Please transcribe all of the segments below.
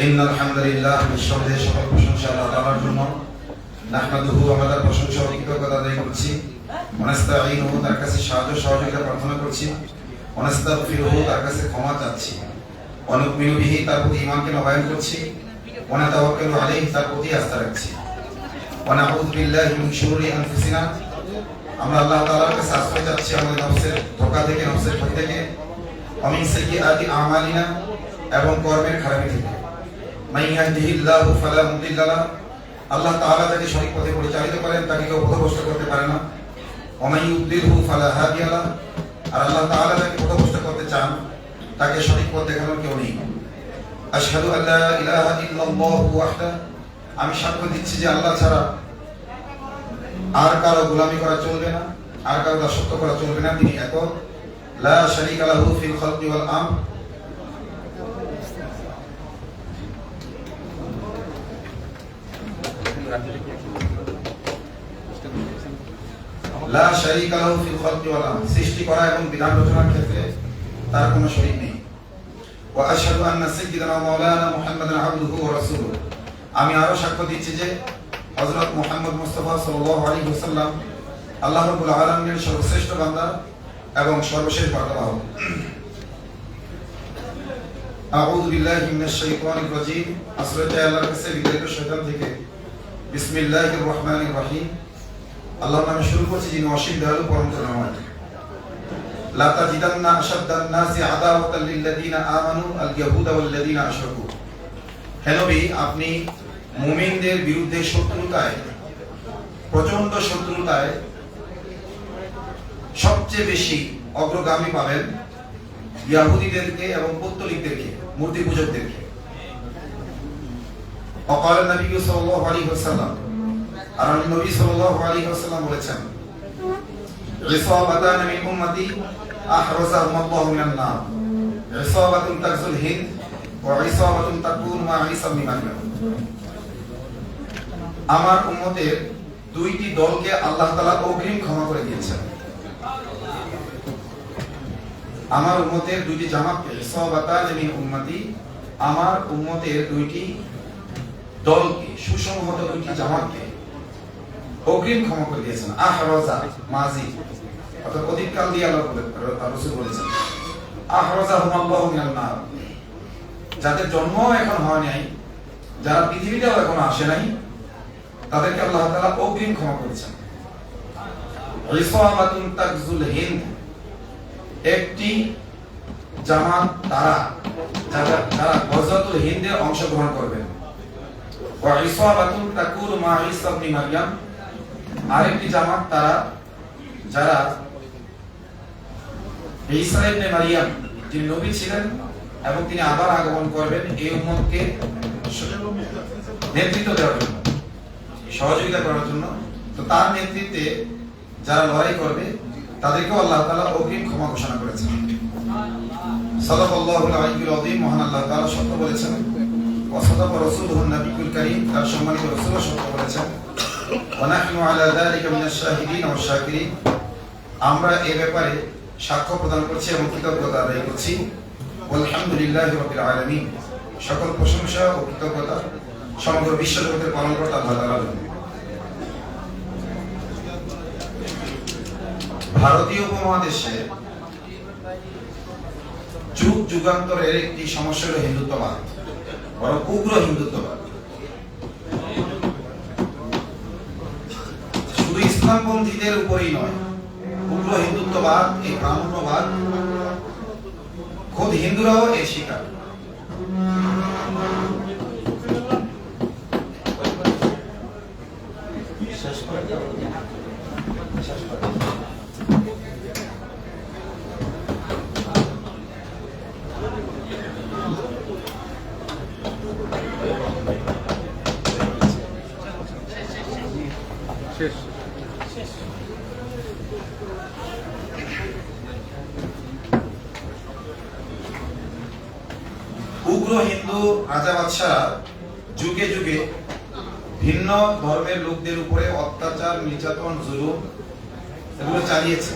ইন্নাল হামদুলিল্লাহ, নিঃসন্দেহে সকল প্রশংসা আল্লাহ তাআলার জন্য। নাহমাদুহু, আমরা প্রশংসা ও কৃতজ্ঞতা আদায় করছি। ওয়া নাস্তাঈনুহু, তার কাছে সাহায্য সহযোগিতা প্রার্থনা করছি। ওয়া নাস্তাগফিরুহু, তার কাছে ক্ষমা চাচ্ছি। ওয়া নু'মিনু বিহি, তার প্রতি ঈমানকে নবায়ন করছি। ওয়া নাতাওয়াক্কালু আলাইহি, তার প্রতি আস্থা রাখছি। ওয়া নাউযু বিল্লাহি মিন শুরুরি আনফুসিনা, আমরা আল্লাহ তাআলার কাছে আশ্রয় চাচ্ছি আমাদের নফসের ধোঁকা থেকে, নফসের ক্ষতি থেকে। ওয়া মিন সাইয়্যাতি আমালিনা, এবং কর্মের খারাপি থেকে। মান ইয়াহদিহিল্লাহু ফালা মুদিল্লা লাহু, আল্লাহ তাআলা যাকে সঠিক পথে পরিচালিত করেন তাকে কেউ পথভ্রষ্ট করতে পারে না। ওয়া মান ইউদ্লিলহু ফালা হাদিয়া লাহু, আর আল্লাহ তাআলা যাকে পথভ্রষ্ট করতে চান তাকে সঠিক পথ দেখানোর কেউ নেই। আশহাদু আল্লা ইলাহা ইল্লাল্লাহু ওয়াহদাহু, আমি সাক্ষ্য দিচ্ছি যে আল্লাহ ছাড়া আর কারো গোলামি করা চলবে না, আর কারো দাসত্ব করা চলবে না। তিনি একক, লা শারীকা লাহু ফিল খালকি ওয়াল আমর, লা শারীকা লাহু ফিল খালকি ওয়াল আমর, সৃষ্টি করা এবং বিধান রচনার ক্ষেত্রে তার কোনো শরীক নেই। ওয়া আশহাদু আন্না সাইয়্যিদানা ওয়া মাওলানা মুহাম্মাদান আবদুহু ওয়া রাসূলুহু, আমি আরো সাক্ষ্য দিচ্ছি যে হযরত মুহাম্মদ মুস্তাফা সাল্লাল্লাহু আলাইহি ওয়াসাল্লাম আল্লাহ রাব্বুল আলামিনের সর্বশ্রেষ্ঠ বান্দা এবং সর্বশেষ বার্তাবাহক। আউযু বিল্লাহি মিনাশ শাইতানির রাজীম, আশ্রয় চাই আল্লাহর কাছে বিতাড়িত শয়তান থেকে। বিসমিল্লাহির রহমানির রহিম, আল্লাহর নামে শুরু করছি যিনি অসীম দয়ালু পরম করুণাময়। লা তাজিদান্না আশাদ্দান নাসি আদাওয়াতাল লিল্লাযিনা আমানু আল ইয়াহুদা ওয়াল লাযিনা আশরাকু, হে নবী আপনি মুমিনদের বিরুদ্ধে শত্রুতায়, প্রচন্ড শত্রুতায় সবচেয়ে বেশি অগ্রগামী পাবেন ইহুদিদেরকে এবং পৌত্তলিকদেরকে, মূর্তি পূজকদেরকে। وقال النبي صلى الله عليه وسلم, আর নবী সাল্লাল্লাহু আলাইহি ওয়াসাল্লাম বলেছেন, ইসাবাতান মিন উম্মতি আহরাজাহুম আল্লাহু মিনান নার, ইসাবাতুন তাকজুল হিন্দ ওয়া ইসাবাতুন তাকুন মা ঈসা ইবনে মারইয়াম, আমার উম্মতের দুইটি দলকে আল্লাহ তাআলা অগ্রিম ক্ষমা করে দিয়েছেন। আমার উম্মতের দুইটি জামাতকে, ইসাবাতান মিন উম্মতি, আমার উম্মতের দুইটি দলকে, সুসংহত দুইটি জামাতকে অগ্রিম ক্ষমা করে দিয়েছেন। আহরাজা মাজি, অর্থাৎ অতীতকাল দিয়ে আল্লাহ রাসূল বলেছেন, আহরাজাহুম আল্লাহু মিনান নার, যাদের জন্ম এখন হয় নাই, যারা পৃথিবীতেও এখনো আসে নাই, তাদেরকে আল্লাহ তাআলা অগ্রিম ক্ষমা করেছেন। ইসাবাতুন তাকজুল হিন্দ, একটি জামাত তারা যারা গজওয়াতুল হিন্দে অংশগ্রহণ করবেন। ওয়া ইসাবাতুন তাকুনু মা ঈসা ইবনে মারইয়াম, আরেকটি জামাত তারা যারা ঈসা ইবনে মারইয়াম, যিনি নবী ছিলেন এবং তিনি আবার আগমন করবেন, এই উম্মতকে নেতৃত্ব দেওয়ার জন্য, সহযোগিতা করার জন্য। তো তার নেতৃত্বে যারা লড়াই করবে তাদেরকেও আল্লাহ তাআলা অগ্রিম ক্ষমা ঘোষণা করেছেন। সাল্লাল্লাহুল আলাইহিল আযীম, মহান আল্লাহ তাআলা সত্য বলেছেন। ওয়া সাদাকা রাসূলুহুন নবিয়্যুল কারীম, তার সম্মানিত রাসূল সত্য বলেছেন। ওয়া নাহনু আলা যালিকা মিনাশ শাহিদিন ওয়াশ শাকিরিন, আমরা এই ব্যাপারে সাক্ষ্য প্রদান করছি এবং কৃতজ্ঞতা আদায় করছি। আলহামদুলিল্লাহি রাব্বিল আলামিন, সকল প্রশংসা ও কৃতজ্ঞতা সমগ্র বিশ্বজগতের পালনকর্তা আল্লাহ তাআলার জন্য। ভারতীয় উপমহাদেশে যুগ যুগান্তরের একটি সমস্যা হলো হিন্দুত্ববাদ, বড় উগ্র হিন্দুত্ববাদ। শুধু ইসলামপন্থীদের উপরেই নয়, উগ্র হিন্দুত্ববাদ, এই ব্রাহ্মণ্যবাদ, খোদ হিন্দুরাও এর শিকার। উগ্র হিন্দু রাজা বাদশাহ যুগে যুগে ভিন্ন ধর্মের লোকদের উপরে অত্যাচার, নির্যাতন, জুলুম এগুলো চালিয়েছে।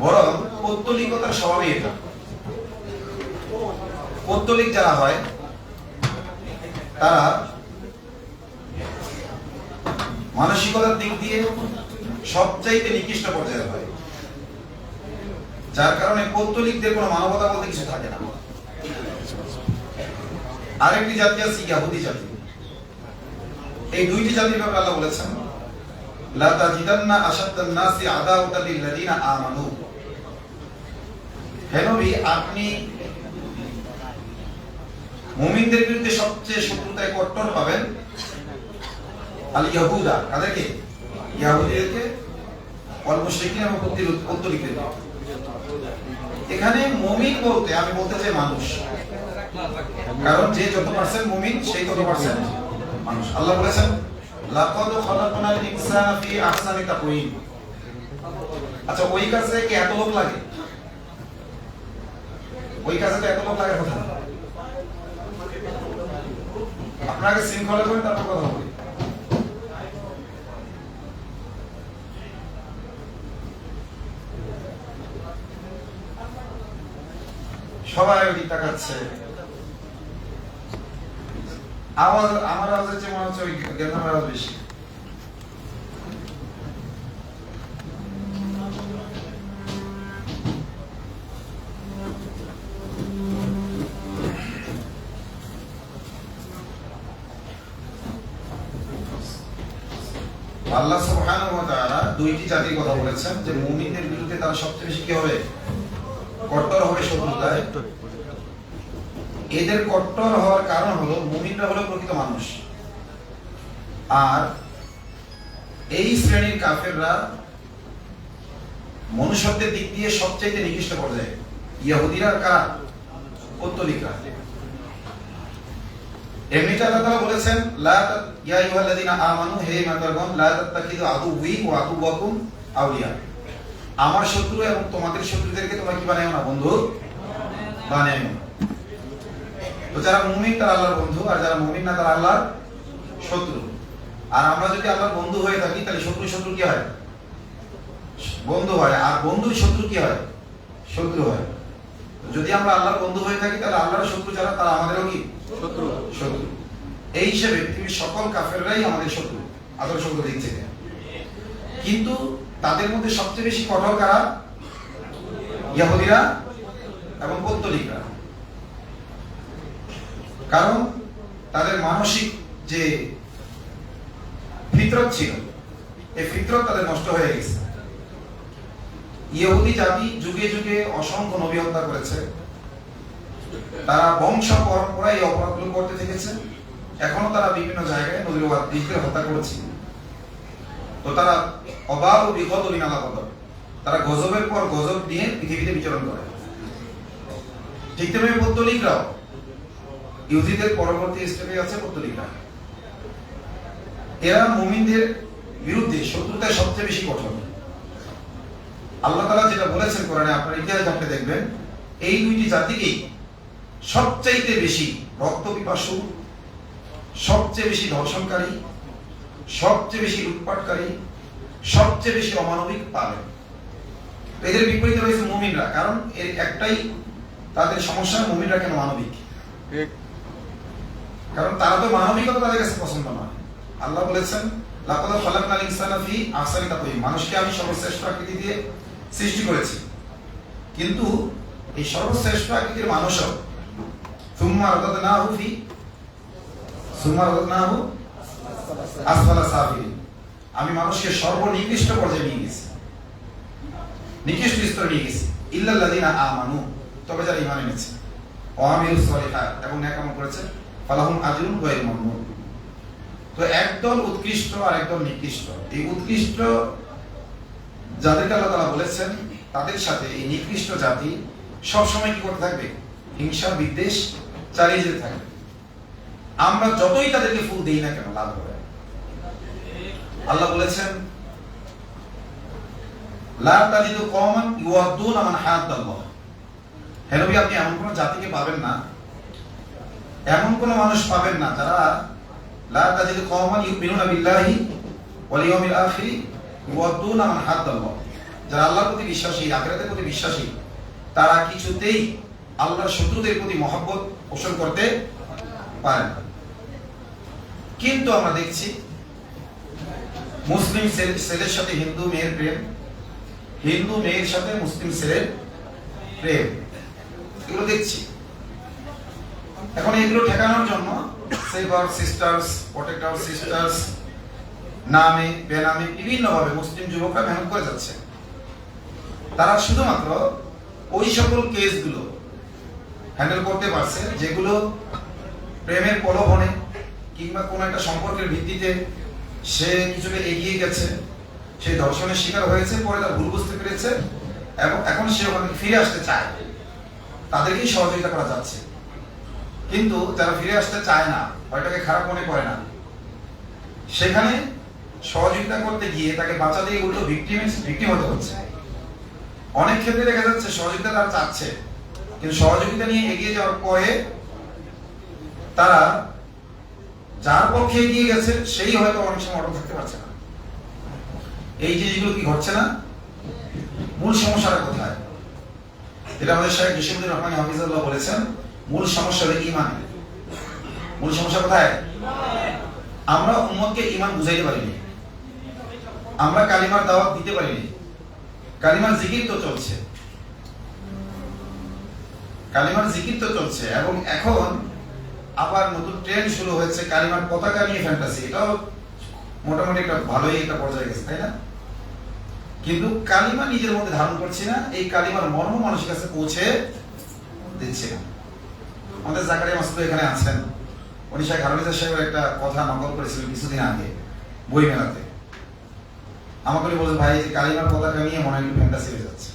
বরং পৌত্তলিকতার স্বভাবই এটা। পৌত্তলিক যারা হয় তারা মানসিকতার দিক দিয়ে সবচাইতে নিকৃষ্ট পর্যায়ে হয়, যার কারণে পৌত্তলিকদের কোনো মানবতা বলতে কিছু থাকে না। আরেকটি জাতি আছে ইহুদি জাতি। এই দুইটি জাতির ব্যাপারে আল্লাহ বলেছেন, লা তাজিদান্না আশাদ্দান নাসি আদাওয়াতাল লিল্লাযিনা আমানু। হে নবী, আপনি মুমিনদের বিরুদ্ধে সবচেয়ে শত্রুতায় কট্টর পাবেন আল ইয়াহুদা, কাদেরকে? ইহুদিদেরকে, ওয়াল মুশরিকিন এবং পৌত্তলিকদের। এখানে মুমিন বলতে আমি বলতে চাই মানুষ, কারণ যে যত পার্সেন্ট মুমিন সেই তত পার্সেন্ট মানুষ। আল্লাহ বলেছেন, লাকাদ খালাকনাল ইনসানা ফি আহসানি তাকওয়িম। আচ্ছা, ওই কাজে কি এত লোক লাগে? ওই কাজে তো এত লোক লাগার কথা না। আপনাকে শৃঙ্খলা করেন, তারপর কথা বলি। সবাই ওই তাকাচ্ছে, আওয়াজ আমার আওয়াজের চেয়ে মনে হচ্ছে ওই গেন্দামের আওয়াজ বেশি। আল্লাহ সুবহানাহু ওয়া তাআলা দুইটি জাতির কথা বলেছেন যে মুমিনদের বিরুদ্ধে তারা সবচেয়ে বেশি কি হবে? কট্টর হবে, শত্রুতায়। এদের কট্টর হওয়ার কারণ হলো মুমিনরা হলো প্রকৃত মানুষ, আর এই শ্রেণীর কাফেররা মনুষ্যত্বের দিক দিয়ে সবচেয়ে নিকৃষ্ট পর্যায়ে। ইহুদিরা কারা? পৌত্তলিকরা। এমনিতে আল্লাহ তাআলা বলেছেন, লা ইয়া আইয়ুহাল্লাযীনা আমানু, হে ঈমানদারগণ, লা তাত্তাখিযু আদুওয়ি ওয়া আদুওয়াকুম আউলিয়া। আমার শত্রু এবং তোমাদের শত্রুদেরকে তোমরা কি বানায়ো না? বন্ধু বানায়ো না। তো যারা মুমিন তারা আল্লাহর বন্ধু, আর যারা মুমিন না তারা আল্লাহর শত্রু। আর আমরা যদি আল্লাহর বন্ধু হয়ে থাকি তাহলে শত্রু কি হয়? বন্ধু হয়। আর বন্ধু শত্রু কি হয়? শত্রু হয়। যদি আমরা আল্লাহর বন্ধু হয়ে থাকি তাহলে আল্লাহর শত্রু যারা তারা আমাদেরও কি? শত্রু। এই হিসেবে পৃথিবীর সকল কাফেররাই আমাদের শত্রু আদর্শগত দিক থেকে। কিন্তু তাদের মধ্যে সবচেয়ে বেশি কঠোর কারা? ইহুদিরা এবং পৌত্তলিকরা। কারণ তাদের মানসিক যে ফিতরত ছিল, এই ফিতরত তাদের নষ্ট হয়ে গেছে। ইহুদি জাতি যুগে যুগে অসংখ্য নবী হত্যা করেছে, তারা বংশ পরম্পরায় এই অপরাধগুলো করতে থেকেছে। এখনো তারা বিভিন্ন জায়গায় নবীদের হত্যা করেছে। তো তারা অবাধ ও বিগত বিনালাগত, তারা গজবের পর গজব নিয়ে পৃথিবীতে বিচরণ করে। ঠিক তেমনি পৌত্তলিকরাও, ইহুদিদের পরবর্তী স্টেপে আছে পৌত্তলিকরা। এরা মুমিনদের বিরুদ্ধে শত্রুতায় সবচেয়ে বেশি কঠোর। আল্লাহ তাআলা যেটা বলেছেন কোরআনে, আপনার ইতিহাস আপনি দেখবেন, এই দুইটি জাতিকেই সবচাইতে বেশি রক্ত পিপাসু, সবচেয়ে বেশি ধর্ষণকারী, সবচেয়ে বেশি লুটপাটকারী, সবচেয়ে বেশি অমানবিক পাবেন। এদের বিপরীতে রয়েছে মুমিনরা। কারণ এর একটাই তাদের সমস্যা, মুমিনরা কেন মানবিক? কারণ তারা তো মানবিকতা তাদের কাছে পছন্দ নয়। আল্লাহ বলেছেন, লাকাদ খালাকনাল ইনসানা ফি আহসানি তাকওয়িম। মানুষকে আমি সর্বশ্রেষ্ঠ আকৃতি দিয়ে সৃষ্টি করেছি, কিন্তু এই সর্বশ্রেষ্ঠ আকৃতির মানুষও সুম্মা রাদাদনাহু আসফালা সাফিলিন। আমি মানুষকে সর্বনিকৃষ্ট পর্যায়ে নিয়ে গেছি, নিকৃষ্ট স্তরে নিয়ে গেছি। ইল্লাল্লাযিনা আমানু, তবে যারা ঈমান এনেছে, ওয়া আমিলুস সলিহাত, এবং নেক আমল করেছে, ফালাহুম আজরুন গায়রু মামনুন। তো একদল উৎকৃষ্ট আর একদল নিকৃষ্ট। এই উৎকৃষ্ট যাদেরকে আল্লাহ তাআলা বলেছেন, তাদের সাথে এই নিকৃষ্ট জাতি সবসময় কি করতে থাকবে? হিংসা বিদ্বেষ চালিয়ে যেতে থাকবে। আমরা যতই তাদেরকে ফুল দেই না কেন, লাভ হবে। আল্লাহ বলেছেন, লা তাজিদু কওমান ইউআদ্দুনা মান হাদ্দাল্লাহ। হে নবী, আপনি এমন কোন জাতিকে পাবেন না, এমন কোন মানুষ পাবেন না যারা লা তাজিদু কওমান ইউমিনুনা বিল্লাহি ওয়াল ইয়াউমিল আখির ইউআদ্দুনা মান হাদ্দাল্লাহ। যারা আল্লাহর প্রতি বিশ্বাসী, আখিরাতের প্রতি বিশ্বাসী, তারা কিছুতেই আল্লাহর শত্রুদের প্রতি মহব্বত পোষণ করতে পারে না। কিন্তু আমরা দেখছি মুসলিম ছেলের সাথে হিন্দু মেয়ের প্রেম, হিন্দু মেয়ের সাথে মুসলিম ছেলের প্রেম, এগুলো দেখছি। এখন এগুলো ঠেকানোর জন্য save our sisters, protect our sisters নামে বেনামে বিভিন্নভাবে মুসলিম যুবকরা মেহনত করে যাচ্ছে। তারা শুধুমাত্র ওই সকল কেসগুলো হ্যান্ডেল করতে পারছে যেগুলো প্রেমের প্রলোভনে কিংবা কোনো একটা সম্পর্কের ভিত্তিতে সে কিছুটা এগিয়ে গেছে, সে ধর্ষণের শিকার হয়েছে, পরে তার ভুল বুঝতে পেরেছে এবং এখন সে ওখানে ফিরে আসতে চায়, তাদেরকেই সহযোগিতা করা যাচ্ছে। কিন্তু যারা ফিরে আসতে চায় না, ওইটাকে খারাপ মনে করে না, সেখানে সহযোগিতা করতে গিয়ে তাকে বাঁচা দিয়ে উল্টো ভিকটিম হতে হচ্ছে। অনেক ক্ষেত্রে দেখা যাচ্ছে সহযোগিতা তারা চাচ্ছে, কিন্তু সহযোগিতা নিয়ে এগিয়ে যাওয়ার পরে তারা যার পক্ষে এগিয়ে গেছে সেই হয়তো অনেক সময় অটল থাকতে পারছে না। এই জিনিসগুলো কি ঘটছে না? মূল সমস্যাটা কোথায়? এটা আমাদের শাইখ জসিমউদ্দিন রহমানী হাফিজাল্লাহ বলেছেন, মূল সমস্যা হলো ঈমান। মূল সমস্যা কোথায়? আমরা উম্মতকে ঈমান বুঝাইতে পারিনি, আমরা কালিমার দাওয়াত দিতে পারিনি। কালিমার জিকির তো চলছে, কালিমার জিকির তো চলছে, এবং এখন আবার নতুন ট্রেন্ড শুরু হয়েছে কালিমার পতাকা নিয়ে ফ্যান্টাসি। এটাও মোটামুটি একটা ভালোই একটা পর্যায়ে গেছে, তাই না? কিন্তু কালিমা নিজের মধ্যে ধারণ করছি না, এই কালিমার মর্ম মানুষের কাছে পৌঁছে দিচ্ছে না। আমাদের জাকারিয়া মাসুদ এখানে আছেন, উনি শেখ হারুনিজা সাহেবের একটা কথা নকল করেছিলেন কিছুদিন আগে বই মেলাতে। আমাকে বলছে, ভাই যে কালিমার পতাকা নিয়ে মনে হয় ফ্যান্টাসি হয়ে যাচ্ছে।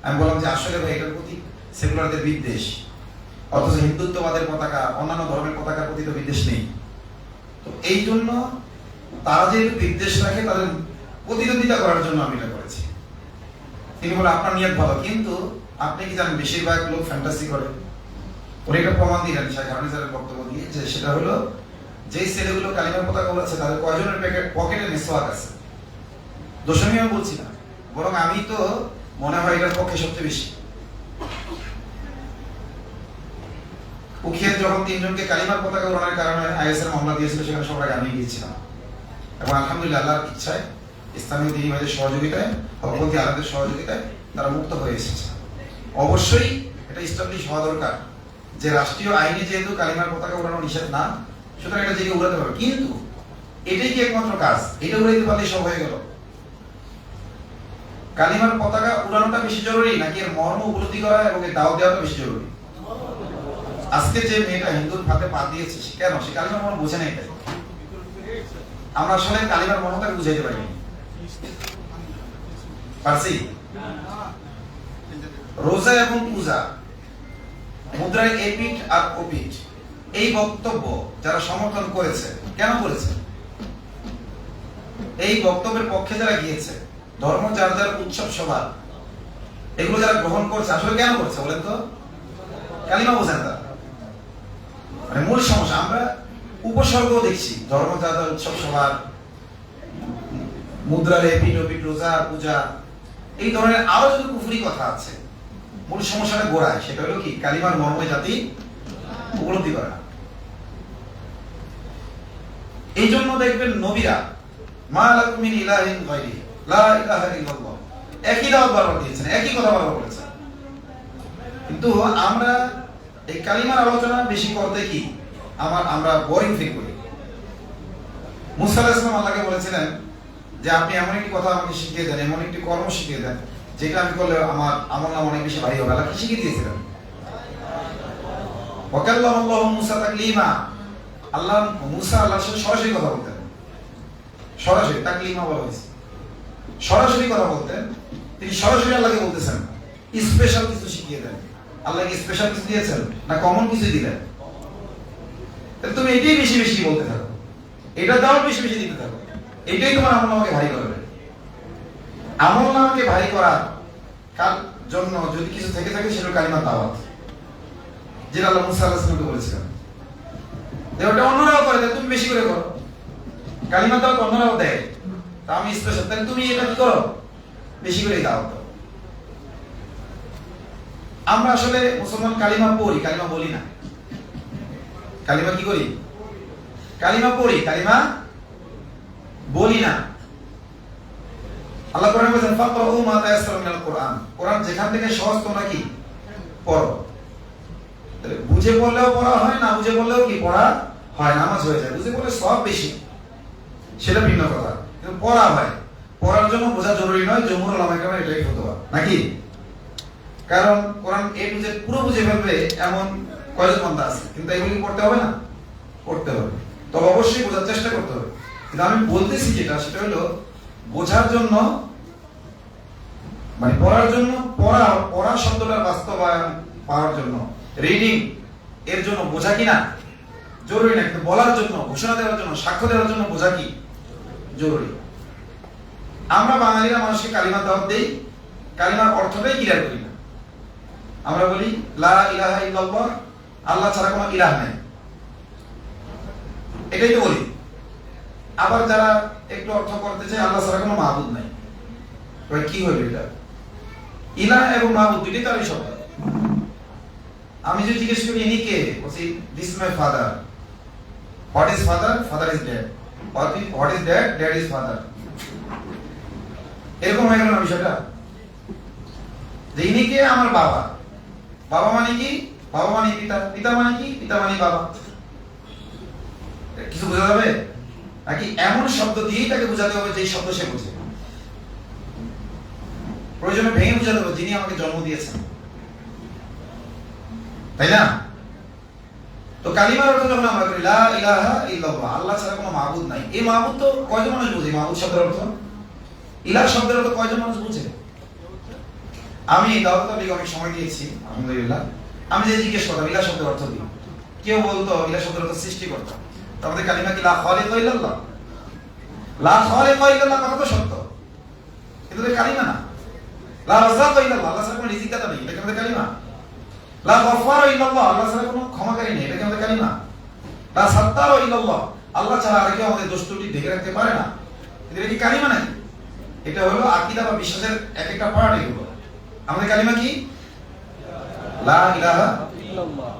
আমি বললাম যে আসলে ভাই এটার প্রতি সেকুলারদের বিদ্বেষ, অথচ হিন্দুত্ববাদের পতাকা, অন্যান্য ধর্মের পতাকার প্রতি তো বিদ্বেষ নেই। তো এই জন্য তারা যেহেতু বিদ্বেষ রাখে, তাদের প্রতিদ্বন্দ্বিতা করার জন্য আমি এটা করেছি। তিনি বলে আপনার নিয়ত ভালো, কিন্তু আপনি কি জানেন বেশিরভাগ লোক ফ্যান্টাসি করে। উনি একটা প্রমাণ দিলেন শেখ হারুনিজারের বক্তব্য দিয়ে, যে সেটা হলো যেই ছেলেগুলো কালিমার পতাকা উড়াচ্ছে তাদের কয়জনের পকেটে মিসওয়াক আছে। দোষণী আমি বলছি না, বরং আমি তো মনে হয় এটার পক্ষে সবচেয়ে বেশি। উখিয়ায় যখন 3 জনকে কালিমার পতাকা উড়ানোর কারণে আইএসএর মামলা দিয়েছিল, সেখানে সবার আগে আমি গিয়েছিলাম, এবং আলহামদুলিল্লাহ আল্লাহর ইচ্ছায়, ইসলামী দিনীবাদের সহযোগিতায়, হকপন্থী আলেমদের সহযোগিতায় তারা মুক্ত হয়ে এসেছে। অবশ্যই এটা এস্টাবলিশ হওয়া দরকার যে রাষ্ট্রীয় আইনে যেহেতু কালিমার পতাকা উড়ানো নিষেধ না, সুতরাং এটা যে উড়াতে পারবে। কিন্তু এটাই কি একমাত্র কাজ? এটা উড়াইতে পারলেই সব হয়ে গেল? কালিমার পতাকা উড়ানোটা বেশি জরুরি, নাকি এর মর্ম উপলব্ধি করা এবং এর দাওয়াত দেওয়াটা বেশি জরুরি? আজকে যে মেয়েটা হিন্দুর হাতে পা দিয়েছে, সে কেন? সে কালিমার মর্ম বোঝে নাই। আমরা আসলে কালিমার মর্মটাকে বুঝাইতে পারিনি। পারছি? রোজা এবং পূজা মুদ্রায় এপিঠ আর ওপিঠ, এই বক্তব্য যারা সমর্থন করেছে, কেন করেছে? এই বক্তব্যের পক্ষে যারা গিয়েছে, ধর্ম যার যার উৎসব সভা, এগুলো যারা গ্রহণ করছে, আসলে কেন করছে বলেন তো? কালিমা বোঝেন তারা। মানে মূল সমস্যা আমরা উপসর্গ দেখছি, ধর্ম যার যার উৎসব সভার, মুদ্রার এপিঠ ওপিঠ, রোজা পূজা, এই ধরনের আরো যদি কুফরি কথা আছে, মূল সমস্যাটা গোড়ায় সেটা হলো কি? কালিমার মর্ম জাতি উপলব্ধি করে না। এই জন্য দেখবেন নবীরা মা লাকুম মিন ইলাহিন গায়রি লা ইলাহা ইল্লাল্লাহ একই দাওয়াত বারবার দিয়েছেন, একই কথা বারবার বলেছেন। কিন্তু আমরা এই কালিমার আলোচনা বেশি করতে কি আমরা বোরিং ফিল করি। মুসা আলাইহিস সালাম আল্লাহকে বলেছিলেন যে আপনি এমন একটি কথা আমাকে শিখিয়ে দেন, এমন একটি কর্ম শিখিয়ে দেন যেটা আমি করলে আমার আমল নাম অনেক বেশি ভারী হবে। আল্লাহ কি শিখিয়ে দিয়েছিলেন? ওয়াকাল্লামাল্লাহু মুসা তাকলিমা, আল্লাহ মুসা আল্লাহর সাথে সরাসরি কথা বলতেন। সরাসরি তাকলিমা বলা হয়েছে, সরাসরি কথা বলতেন। তিনি সরাসরি আল্লাহকে বলতেছেন, স্পেশাল কিছু শিখিয়ে দেন। আল্লাহকে স্পেশাল কিছু দিয়েছেন না কমন কিছু দিলেন? তুমি এটাই বেশি বেশি বলতে থাকো, এটা দাও বেশি বেশি দিতে থাকো, এটাই তোমার আমল নামাকে ভারী করবে। আমল নামাকে ভারী করার জন্য যদি কিছু থেকে থাকে সেটা কালিমার দাওয়াত, যেটা আল্লাহ মুসা আলাইহিস সালামকে বলেছিলেন। ওটা অন্যরাও করে, তুমি বেশি করে করো। কালিমার দাওয়াত অন্যরাও দেয়, তা আমি স্পেশাল, তাহলে তুমি এটা কি করো? বেশি করে দাওয়াত দাও। আমরা আসলে মুসলমান কালিমা পড়ি, কালিমা বলি না। কালিমা কি করি? কালিমা পড়ি, কালিমা বলি না। আল্লাহ কোরআনে বলেছেন ফাকরাউ মা তায়াসসারা মিনাল কোরআন। কোরআন যেখান থেকে সহজ তোমরা কি পড়ো। বুঝে পড়লেও পড়া হয়, না বুঝে পড়লেও কি পড়া হয়, নামাজ হয়ে যায়। বুঝে পড়লে সব বেশি, সেটা ভিন্ন কথা, কিন্তু পড়া হয়। পড়ার জন্য বোঝা জরুরি নয়, জমহুর উলামা কেরাম এটাই ফতোয়া নাকি? কারণ কোরআন এ টু জেড পুরো বুঝে ফেলবে এমন কয়জন বান্দা আছে, কিন্তু এগুলি পড়তে হবে না, পড়তে হবে। তবে অবশ্যই বোঝার চেষ্টা করতে হবে। কিন্তু আমি বলতেছি যেটা, সেটা হলো বোঝার জন্য, মানে পড়ার জন্য, পড়া শব্দটার বাস্তবায়ন পাওয়ার জন্য, রিডিং এর জন্য বোঝা কি না জরুরি না, কিন্তু বলার জন্য, ঘোষণা দেওয়ার জন্য, সাক্ষ্য দেওয়ার জন্য বোঝা কি জরুরি। আমরা বাঙালিরা মানুষকে কালিমার দাওয়াত দেই, কালিমার অর্থটাই ক্লিয়ার করি না। আমরা বলি লা ইলাহা ইল্লাল্লাহ, আল্লাহ ছাড়া কোনো ইলাহ নাই, এটাই তো বলি। আবার যারা একটু অর্থ করতে চায় আল্লাহ ছাড়া কোনো মাহবুদ নাই, কি হইল এটা? ইলাহ এবং মাহবুদ দুইটাই তারই শব্দ। আমি যদি জিজ্ঞেস করি ইনি কে, বলছি this is my father. What is father? Father is dad. What is dad? Dad is father. এরকম হয়ে গেল না বিষয়টা? যে ইনি কে? আমার বাবা। বাবা মানে কি? বাবা মানে পিতা। পিতা মানে কি? পিতা মানে বাবা। কিছু বোঝা যাবে নাকি? এমন শব্দ দিয়েই তাকে বোঝাতে হবে যে শব্দ সে বোঝে। প্রয়োজনে ভেঙে বোঝাতে হবে যিনি আমাকে জন্ম দিয়েছেন, তাই না? তো কালিমার অর্থ যখন আমরা করি লা ইলাহা ইল্লাল্লাহ, আল্লাহ ছাড়া কোনো মাবুদ নাই, এই মাবুদ তো কয়জন মানুষ বুঝে? মাবুদ শব্দের অর্থ, ইলাহ শব্দের অর্থ কয়জন মানুষ বুঝে? আমি দাওয়াত তাবলীগে অনেক সময় দিয়েছি, আলহামদুলিল্লাহ। আমি যে জিজ্ঞেস করতাম ইলাহ শব্দের অর্থ কি, কেউ বলতো ইলাহ শব্দের অর্থ সৃষ্টিকর্তা। আমাদের কালিমা কি লা খালিকা ইল্লাল্লাহ? লা খালিকা ইল্লাল্লাহ কথা তো সত্য, কিন্তু এটা কালিমা না। লা রাযাকা ইল্লাল্লাহ, আল্লাহ ছাড়া কোনো রিজিকদাতা নেই, এটা কি আমাদের কালিমা? লা গফফারা ইল্লাল্লাহ, আল্লাহ ছাড়া কোনো ক্ষমাকারী নেই, এটা কি আমাদের কালিমা? লা সাত্তারা ইল্লাল্লাহ, আল্লাহ ছাড়া আর কেউ আমাদের দোষ ত্রুটি ঢেকে রাখতে পারে না, এটা কি কালিমা নাকি? এটা হলো আকীদা বা বিশ্বাসের এক একটা পার্ট। এগুলো আমাদের কালিমা কি? লা ইলাহা ইল্লাল্লাহ।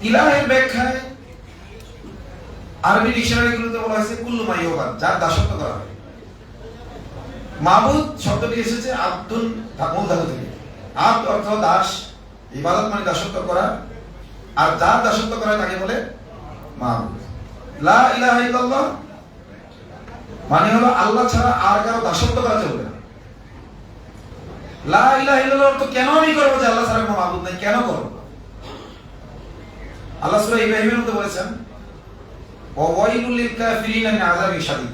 ইলাহের ব্যাখ্যায় আরবি ডিকশনারিগুলোতে বলা হয়েছে কুল্লু মা ইউবাদ, যার দাসত্ব করা হয়। মাবুদ শব্দটি এসেছে আব্দুন মূল ধাতু থেকে। আব্দ অর্থ দাস, ইবাদত মানে দাসত্ব করা, আর যার দাসত্ব করা তাকে বলে মাবুদ। লা ইলাহা ইল্লাল্লাহ মানে হলো আল্লাহ ছাড়া আর কারো দাসত্ব করা চলবে না। লা ইলাহা ইল্লাল্লাহ অর্থ কেন আমি করব যে আল্লাহ ছাড়া কোনো মাবুদ নাই, কেন করব? আল্লাহ সূরা ইব্রাহিমের মধ্যে বলেছেন ওয়াইলুল লিল কাফিরিনা মিন আযাবিন শাদীদ,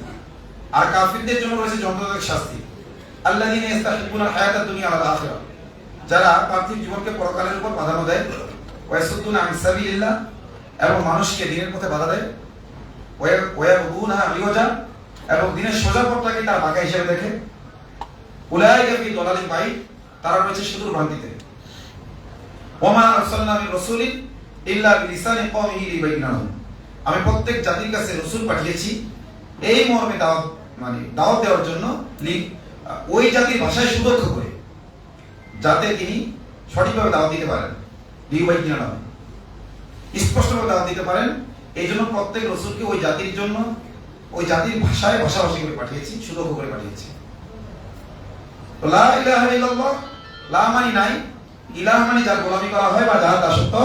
আর কাফিরদের জন্য রয়েছে যন্ত্রণাদায়ক শাস্তি। আল্লাযীনা ইস্তাহিব্বুনা হায়াতাদ দুনিয়া আলাল আখিরাহ, যারা পার্থিব জীবনকে পরকালের উপর প্রাধান্য দেয়। ওয়া ইয়াসুদ্দুনা আন সাবিলিল্লাহ, এবং মানুষকে দ্বীনের পথে বাধা দেয়। ওয়া ইয়াবগুনাহা ইওয়াজা, এবং দ্বীনের সোজা পথটাকে তারা বাঁকা হিসেবে দেখে। উলাইকা ফি দালালিন বাঈদ, তারা রয়েছে সুদূর ভ্রান্তিতে। ওয়া মা আরসালনা মির রাসূলিন ইল্লা বিলিসানি কওমিহি লিয়াবাইয়িনা লাহুম, আমি প্রত্যেক জাতির কাছে রাসূল পাঠিয়েছি এই মর্মে দাওয়াত দেওয়ার জন্য, ওই জাতির ভাষায় সুদক্ষ করে, যাতে তিনি সঠিকভাবে দাওয়াত দিতে পারেন, লিয়াবাইয়িনা লাহুম, স্পষ্টভাবে দাওয়াত দিতে পারেন। এই জন্য প্রত্যেক রাসূলকে ওই জাতির জন্য, ওই জাতির ভাষায় ভাষাভাষী করে পাঠিয়েছি, সুদক্ষ করে পাঠিয়েছি। লা ইলাহা ইল্লাল্লাহ, লা মানে নাই, ইলাহ মানে যার গোলামি করা হয় বা যার দাসত্ব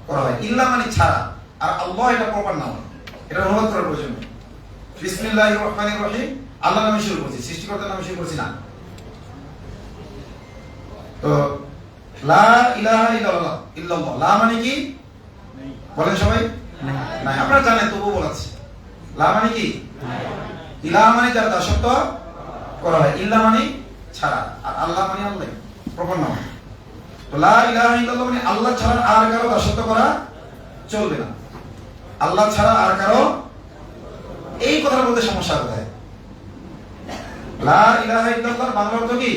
করা হয়, ইল্লাহ মানে ছাড়া, আর আল্লাহ এটা প্রপার নাম, এটা অনুবাদ করার প্রয়োজন নেই। বিসমিল্লাহির রহমানির রহিম, আল্লাহর নামে শুরু করছি, সৃষ্টিকর্তার নামে শুরু করছি না। তো লা ইলাহা ইল্লাল্লাহ, ইল্লাল্লাহ লা মানে কি বলেন সবাই? নাই, আপনারা জানেন তবুও বলাচ্ছি। লা মানে কি? ইলাহ মানে যার দাসত্ব করা হয়, ইল্লাহ মানে ছাড়া, আর আল্লাহ মানে আল্লাহ, প্রপার নাম। তো লা ইলাহা ইল্লাল্লাহ মানে আল্লাহ ছাড়া আর কারো দাসত্ব করা চলবে না, আল্লাহ ছাড়া আর কারো। এই কথা বলতে সমস্যা কোথায়? লা ইলাহা ইল্লাল্লাহ বাংলা অর্থ কি?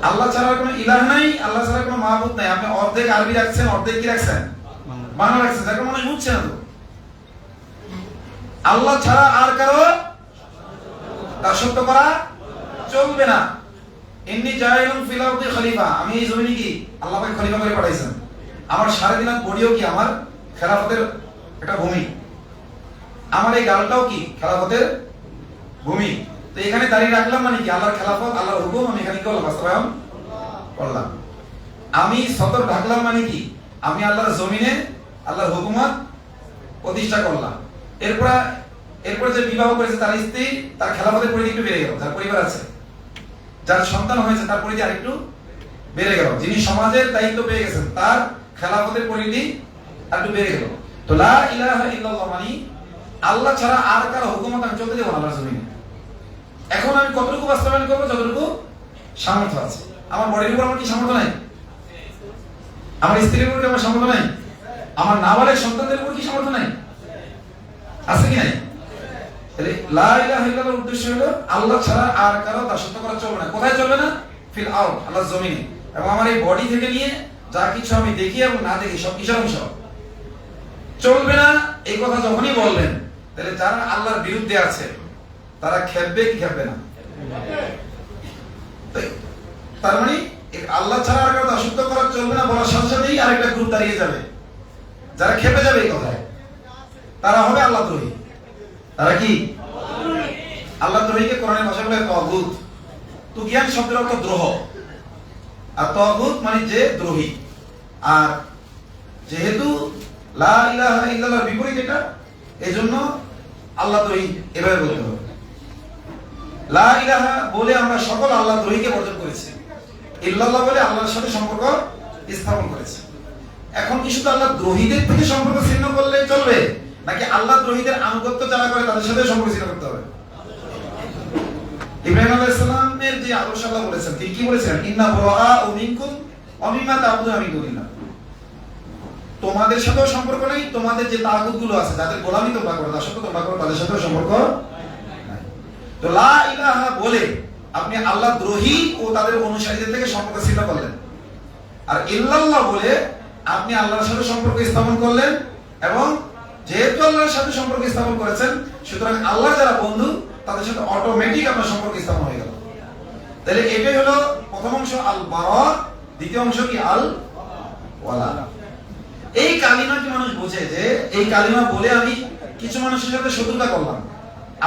আল্লাহ ছাড়া কোনো ইলাহ নাই, আল্লাহ ছাড়া কোনো মাবুদ নাই। আপনি অর্ধেক আরবি রাখছেন, অর্ধেক কি রাখছেন? বাংলা রাখছেন, যাকে মানুষ বুঝছে না। তো আল্লাহ ছাড়া আর কারো দাসত্ব করা চলবে না। ইন্নী জাইলুন ফিল আরদি খলিফা, আমি এই জমিনে কি আল্লাহ পাক খলিফা করে পাঠাইছেন। আমার সাড়ে তিন হাত বডিও কি আমার খেলাফতের একটা ভূমি, আমার এই গালটাও কি খেলাফতের ভূমি। তো এখানে দাঁড়িয়ে রাখলাম মানে কি আল্লাহর খেলাফত, আল্লাহর হুকুম আমি এখানে কি করলাম, বাস্তবায়ন করলাম। আমি সদর ঢাকলাম মানে কি আমি আল্লাহর জমিনে আল্লাহর হুকুমত প্রতিষ্ঠা করলাম। এরপরে যে বিবাহ করেছে তার স্ত্রী, তার খেলাফতের পরিধি একটু বেড়ে গেল, যার পরিবার আছে, যার সন্তান হয়েছে তার পরিধি আরেকটু বেড়ে গেল, যিনি সমাজের দায়িত্ব পেয়ে গেছেন তার খেলাফতের পরিধি আরেকটু বেড়ে গেল। তো লা ইলাহা ইল্লাল্লাহ মানে আল্লাহ ছাড়া আর কারো হুকুমত আমি চলতে দেব না আল্লাহর জমিনে। এখন আমি কতটুকু বাস্তবায়ন করবো, যতটুকু সামর্থ্য আছে। আমার বডির উপর আমার কি সামর্থ্য নাই? আমার স্ত্রীর উপর কি আমার সামর্থ্য নাই? আমার নাবালেগ সন্তানদের উপর কি সামর্থ্য নাই? আছে কি নাই? তাহলে লা ইলাহা ইল্লাল্লাহর উদ্দেশ্য হলো আল্লাহ ছাড়া আর কারো দাসত্ব করা চলবে না। কোথায় চলবে না? ফিল আরদ, আল্লাহর জমিনে। এবং আমার এই বডি থেকে নিয়ে যা কিছু আমি দেখি এবং না দেখি সব কিসের অংশ চলবে না। এই কথা যখনই বললেন তাহলে যারা আল্লাহর বিরুদ্ধে আছে তারা খেপবে কি খেপবে না? তার মানে আল্লাহ ছাড়া আর কারো দাসত্ব করা চলবে না বলার সাথে সাথেই আরেকটা গ্রুপ দাঁড়িয়ে যাবে, যারা খেপে যাবে এই কথায়, তারা হবে আল্লাহ দ্রোহী। তারা কি আল্লাহ দ্রোহীকে কোরআনের ভাষায় বলে তাগুত। তুগিয়ান শব্দের অর্থ দ্রোহ, আর তাগুত মানে যে দ্রোহী। আর যেহেতু লা ইলাহা ইল্লাল্লাহর বিপরীত এটা, এজন্য আল্লাহ দ্রোহী এভাবে বলতে হবে। লা ইলাহা বলে আমরা সকল আল্লাহ দ্রোহীকে বর্জন করেছি, ইল্লাল্লাহ বলে আল্লাহর সাথে সম্পর্ক স্থাপন করেছি। এখন কি শুধু আল্লাহ দ্রোহীদের থেকে সম্পর্ক ছিন্ন করলে চলবে, নাকি আল্লাহ দ্রোহীদের আনুগত্য যারা করে তাদের সাথে সম্পর্ক ছিন্ন করতে হবে? ইব্রাহিম আলাইহিস সালামের যে আদর্শ আল্লাহ বলেছেন, তিনি কি বলেছেন? ইন্না বুরাআউ মিনকুম ওয়া মিম্মা তা'বুদুনা মিন দুনিল্লাহ। তোমাদের সাথেও সম্পর্ক নেই, তোমাদের যে তাগুতগুলো আছে যাদের গোলামি তোমরা করো, দাসত্ব তোমরা করো, তাদের সাথেও সম্পর্ক নাই। তো লা ইলাহা বলে আপনি আল্লাহ দ্রোহী ও তাদের অনুসারীদের থেকে সম্পর্ক ছিন্ন করলেন, আর ইল্লাল্লাহ বলে আপনি আল্লাহর সাথে সম্পর্ক স্থাপন করলেন। এবং যেহেতু আল্লাহর সাথে সম্পর্ক স্থাপন করেছেন, সুতরাং আল্লাহ যারা বন্ধু তাদের সাথে অটোমেটিক আপনার সম্পর্ক স্থাপন হয়ে গেল। তাহলে এটাই হলো প্রথম অংশ আল বারা, দ্বিতীয় অংশ কি আল ওয়ালা। এই কালিমা কি মানুষ বোঝে যে এই কালিমা বলে আমি কিছু মানুষের সাথে শত্রুতা করলাম,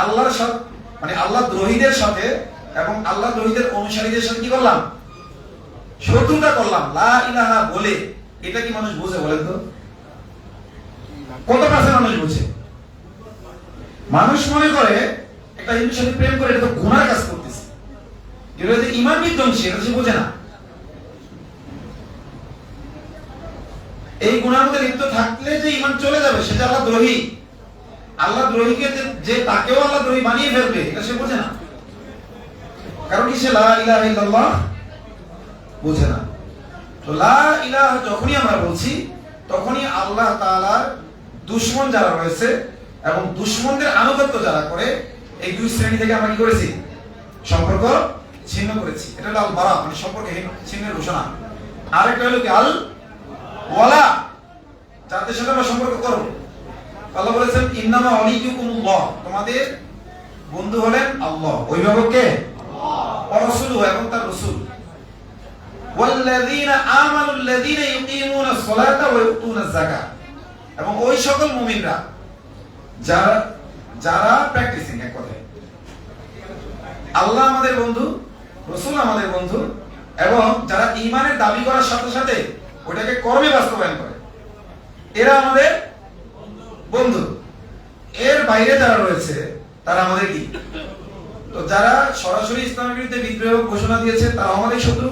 আল্লাহর সাথে মানে আল্লাহ দ্রোহীদের সাথে এবং আল্লাহ দ্রোহীদের অনুসারীদের সাথে কি করলাম? শত্রুতা করলাম লা ইলাহা বলে। এটা কি মানুষ বোঝে বলেন তো? কত পার্সেন্ট মানুষ বোঝে? মানুষ মনে করে একটা হিন্দুর সাথে প্রেম করে এটা তো গুনার কাজ করতেছে, এটা যে ঈমান বিধ্বংসী, এটা সে বোঝে না। এই গুনার মধ্যে লিপ্ত থাকলে যে ঈমান চলে যাবে সেটা আল্লাহ দ্রোহী। আল্লাহ দ্রোহীকে যে তাকেও আল্লাহ দ্রোহী বানিয়ে ফেলবে এটা সে বোঝে না। কারণ কি? সে লা ইলাহা ইল্লাল্লাহ বোঝে না। তো লা ইলাহা যখনই আমরা বলছি তখনই আল্লাহ তাআলার দুশমন যারা রয়েছে এবং দুশমনদের আনুগত্য যারা করে, এই দুই শ্রেণী থেকে আমরা কি করেছি? সম্পর্ক ছিন্ন করেছি। এটা হলো আল বারা মানে সম্পর্ক ছিন্নের ঘোষণা। আরেকটা হলো কি আল ওয়ালা, যাদের সাথে আমরা সম্পর্ক করব। আল্লাহ বলেছেন ইন্নামা ওয়ালিয়ুকুমুল্লাহ, তোমাদের বন্ধু হলেন আল্লাহ, অভিভাবক কে? ওয়া রাসূলুহু, এবং তার রাসূল। ওয়াল্লাযীনা আমানুল্লাযীনা ইউকিমুনাস সালাতা ওয়া ইউতুনাজ যাকাত, এবং ওই সকল মুমিনরা যারা প্র্যাকটিসিং, এক কথায় আল্লাহ আমাদের বন্ধু, রাসূল আমাদের বন্ধু, এবং যারা ঈমানের দাবি করার সাথে সাথে ওটাকে কর্মে বাস্তবায়ন করে, এরা আমাদের বন্ধু। এর বাইরে যারা রয়েছে তারা আমাদের কি? তো যারা সরাসরি ইসলামের বিরুদ্ধে বিদ্রোহ ঘোষণা দিয়েছে তারা আমাদের শত্রু,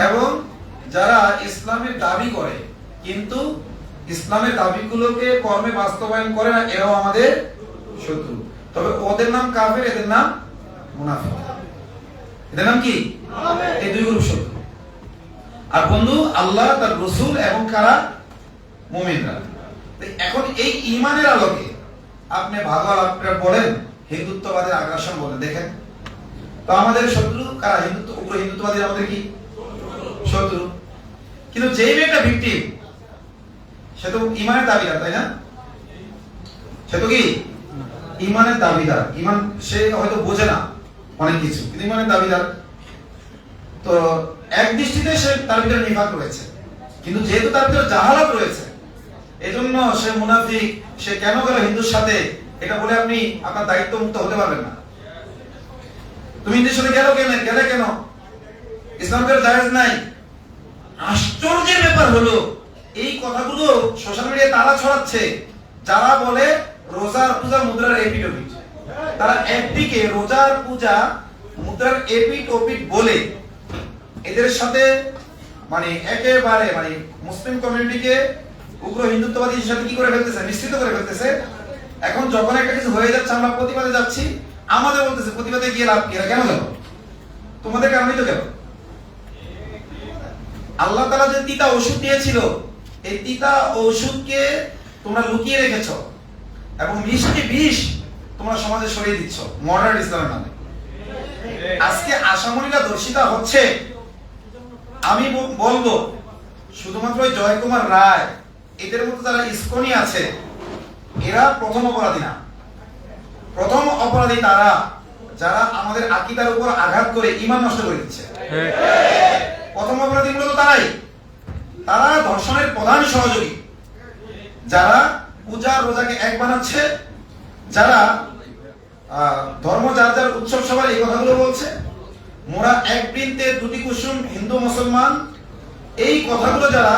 এবং যারা ইসলামের দাবি করে কিন্তু ইসলামের দাবিগুলোকে কর্মে বাস্তবায়ন করে না, এরাও আমাদের শত্রু। তবে ওদের নাম কাফের, এদের নাম মুনাফিক। এদের নাম কি? এই দুই গ্রুপ শত্রু। আর বন্ধু আল্লাহ, তার রাসূল এবং কারা? মুমিনরা। এখন এই ঈমানের আলোকে আপনি ভাগল আপনারা বলেন হিন্দুত্ববাদের আগ্রাসন বলেন, দেখেন তো আমাদের শত্রু কারা? হিন্দুত্ব, উগ্র হিন্দুত্ববাদী আমাদের কি শত্রু। কিন্তু যেই মেয়েটা ভিকটিম সে তো ঈমানের দাবিদার, তাই না? সে তো কি ঈমানের দাবিদার। ঈমান সে হয়তো বোঝে না অনেক কিছু, কিন্তু ঈমানের দাবিদার। তো এক দৃষ্টিতে সে তার ভিতরে নিফাক রয়েছে, কিন্তু যেহেতু তার ভিতরে জাহালাত রয়েছে, এজন্য সে মুনাফিক, সে কেন গেল হিন্দুর সাথে, এটা বলে আপনি আপনার দায়িত্ব মুক্ত হতে পারবেন না। তুমি হিন্দুর সাথে গেলে কেন, ইসলাম করে জায়েজ নাই। আশ্চর্যের ব্যাপার হলো এই কথাগুলো সোশ্যাল মিডিয়ায় তারা ছড়াচ্ছে যারা বলে রোজার পূজা মুদ্রার এপিট ওপিট। তারা একদিকে রোজার পূজা মুদ্রার এপিট ওপিট বলে এদের সাথে মানে একেবারে মানে মুসলিম কমিউনিটিকে উগ্র হিন্দুত্ববাদী হিসেবে কি করে ফেলতেছে, নিশ্চিত করে ফেলতেছে। এখন যখন একটা কিছু হয়ে যাচ্ছে, আমরা প্রতিবাদে যাচ্ছি, আমাদের বলতেছে প্রতিবাদে গিয়ে লাভ কি, কেন গেল, তোমাদের কারণেই তো গেল। আল্লাহ তাআলা যে তিতা ওষুধ দিয়েছিল, এই তিতা ওষুধকে তোমরা লুকিয়ে রেখেছো এবং মিষ্টি বিষ তোমরা সমাজে ছড়িয়ে দিচ্ছ মডার্ন ইসলামের নামে। আজকে আসামরিরা দর্শিতা হচ্ছে। আমি বলবো শুধুমাত্র জয়কুমার রায় এদের মতো যারা ইসকনি আছে এরা প্রথম অপরাধী না। প্রথম অপরাধী তারা যারা আমাদের আকীদার উপর আঘাত করে ঈমান নষ্ট করে দিচ্ছে। প্রথম অপরাধী মূলত তারাই, তারা ধর্ষণের প্রধান সহযোগী, যারা পূজা রোজাকে এক বানাচ্ছে, যারা ধর্ম যার যার উৎসব সবার এই কথাগুলো বলছে, মোরা এক বৃন্তে দুটি কুসুম হিন্দু মুসলমান, এই কথাগুলো যারা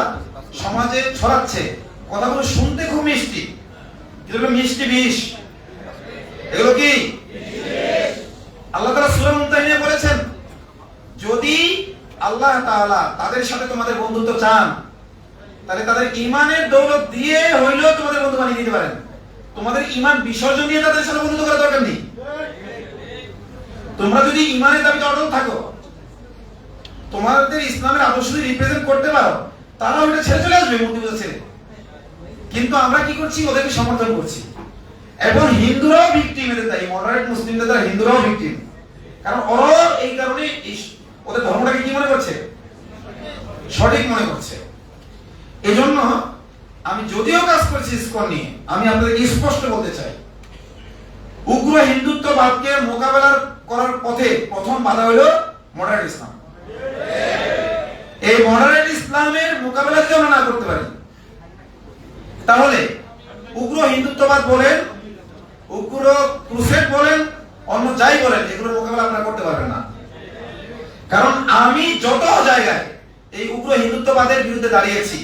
সমাজে ছড়াচ্ছে, কথাগুলো শুনতে খুব মিষ্টি, এগুলো মিষ্টি বিষ। এগুলো কি আল্লাহ তাআলা সূরা মুমতাহিনে বলেছেন, যদি আল্লাহ তাআলা তাদের সাথে তোমাদের বন্ধুত্ব চান তাহলে তাদের ঈমানের দৌলত দিয়ে হইলেও তোমাদের বন্ধু বানিয়ে দিতে পারেন। তোমাদের ঈমান বিসর্জন দিয়ে তাদের সাথে বন্ধুত্ব করার দরকার নেই। তোমরা যদি ঈমানের দাবিতে অটল থাকো, তোমাদের ইসলামের আদর্শ যদি রিপ্রেজেন্ট করতে পারো, তারা ওটা ছেড়ে চলে আসবে, মূর্তি পূজা ছেড়ে। কিন্তু আমরা কি করছি, ওদেরকে সমর্থন করছি। এবং হিন্দুরাও ভিকটিম, এদের তাই মডারেট মুসলিমদের দ্বারা হিন্দুরাও ভিকটিম। কারণ ওরা এই কারণে ওদের ধর্মটাকে কি মনে করছে, সঠিক মনে করছে। এজন্য আমি যদিও কাজ করছি ইসকন নিয়ে, আমি আপনাদেরকে স্পষ্ট বলতে চাই, উগ্র হিন্দুত্ববাদকে মোকাবেলা করার পথে প্রথম বাধা হলো মডারেট ইসলাম। এই মডারেট ইসলামের মোকাবেলা যদি আমরা না করতে পারি, তাহলে উগ্র হিন্দুত্ববাদ বলেন, উগ্র ক্রুসেড বলেন, অন্য যাই বলেন, এগুলোর মোকাবেলা আপনারা করতে পারবেন না। কারণ আমি যত জায়গায় এই উগ্র হিন্দুত্ববাদের বিরুদ্ধে দাঁড়িয়েছি,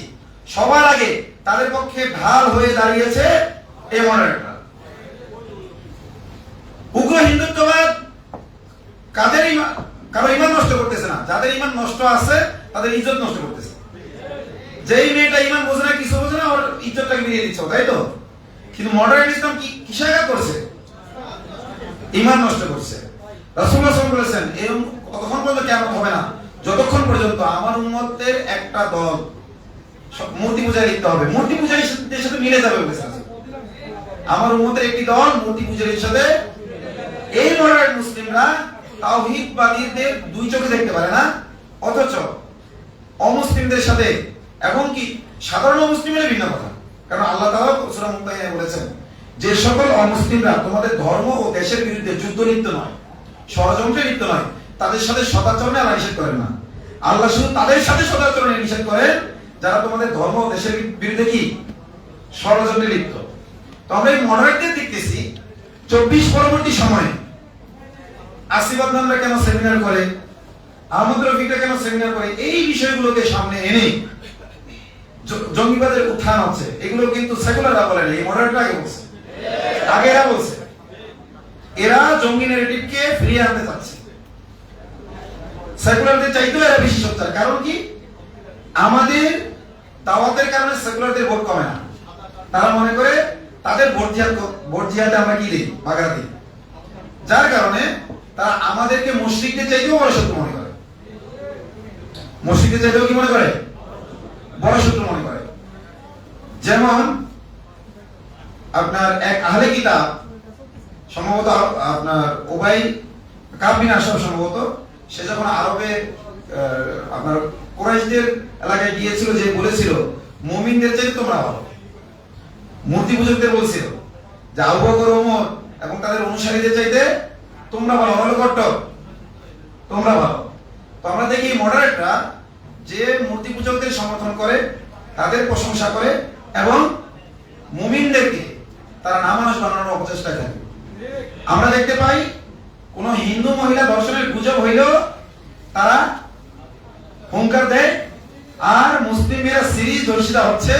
সবার আগে তাদের পক্ষে ঢাল হয়ে দাঁড়িয়েছে এই মডারেটরা। উগ্র হিন্দুত্ববাদ কারো ঈমান নষ্ট করতেছে না, যাদের ঈমান নষ্ট আছে তাদের ইজ্জত নষ্ট করতেছে। যেই মেয়েটা ঈমান বোঝে না, কিছু বোঝে না, ওর ইজ্জতটাকে মিলিয়ে দিচ্ছে, তাই তো? কিন্তু মডারেট ইসলাম কি কিসে করছে? ঈমান নষ্ট করছে। রাসূলুল্লাহ সাল্লাল্লাহু আলাইহি ওয়াসাল্লাম বলেছেন, এরকম ততক্ষণ পর্যন্ত কিয়ামত হবে না যতক্ষণ পর্যন্ত আমার উম্মতের একটা দল মূর্তি পূজায় লিপ্ত হবে। মূর্তি পূজার সাথে মিলে যাবে বলেছেন, আমার উম্মতের একটি দল মূর্তি পূজার সাথে। এই মডারেট মুসলিমরা তাওহীদবাদীদের দুই চোখে দেখতে পারে না, অথচ অমুসলিমদের সাথে, এবং কি সাধারণ অমুসলিমের ভিন্ন কথা। কারণ আল্লাহ তাআলা সূরা মুমতাহিনায় বলেছেন, যে সকল অমুসলিমরা তোমাদের ধর্ম ও দেশের বিরুদ্ধে যুদ্ধ লিপ্ত নয়, ষড়যন্ত্রে লিপ্ত নয়, তাদের সাথে সদাচরণে আল্লাহ নিষেধ করেন না। আল্লাহ শুধু তাদের সাথে সদাচরণে নিষেধ করেন যারা তোমাদের ধর্ম ও দেশের বিরুদ্ধে কি ষড়যন্ত্রে লিপ্ত। তো আমরা এই মডারেটদের দেখতেছি 24 পরবর্তী সময়ে আসিফ আদনানরা কেন সেমিনার করে, আহমদ রফিকরা কেন সেমিনার করে, এই বিষয়গুলোকে সামনে এনে জঙ্গিবাদের উত্থান হচ্ছে। এগুলো কিন্তু সেকুলাররা বলে না, এই মডারেটরা আগে বলছে, আগে এরা বলছে। এরা জঙ্গি ন্যারেটিভকে ফিরিয়ে আনতে চাচ্ছে। সেকুলারদের চাইতেও এরা বেশি সোচ্চার। কারণ কি, আমাদের দাওয়াতের কারণে সেকুলারদের ভোট কমে না। তারা মনে করে তাদের ভোট জিহাদে আমরা কি দিই, বাগড়া দিই, যার কারণে তারা আমাদেরকে মুশরিকদের চাইতেও বড় শত্রু মনে করে। মুশরিকদের চাইতেও কি মনে করে, বড় শত্রু মনে করে। যেমন আপনার এক আহলে কিতাব, সম্ভবত আপনার উবাই কাব বিন আশরাফ, সম্ভবত সে যখন আরবে আপনার কুরাইশদের এলাকায় গিয়েছিল, যে বলেছিল মুমিনদের চাইতে তোমরা ভালো। মূর্তি পূজকদের বলছিল যে আবু বকর, ওমর এবং তাদের অনুসারীদের চাইতে তোমরা ভালো, হলো কট্টর, তোমরা ভালো। তো আমরা দেখি মডারেটরা যে মূর্তি পূজকদের সমর্থন করে, তাদের প্রশংসা করে এবং মুমিনদেরকে তারা নামানুষ বানানোর অপচেষ্টায় থাকে। আমরা দেখতে পাই কোন হিন্দু মহিলা দর্শনের গুজব হইলেও তারা হুঙ্কার দেয়, আর মুসলিম মেয়েরা সিরিজ ধর্ষিতা হচ্ছে,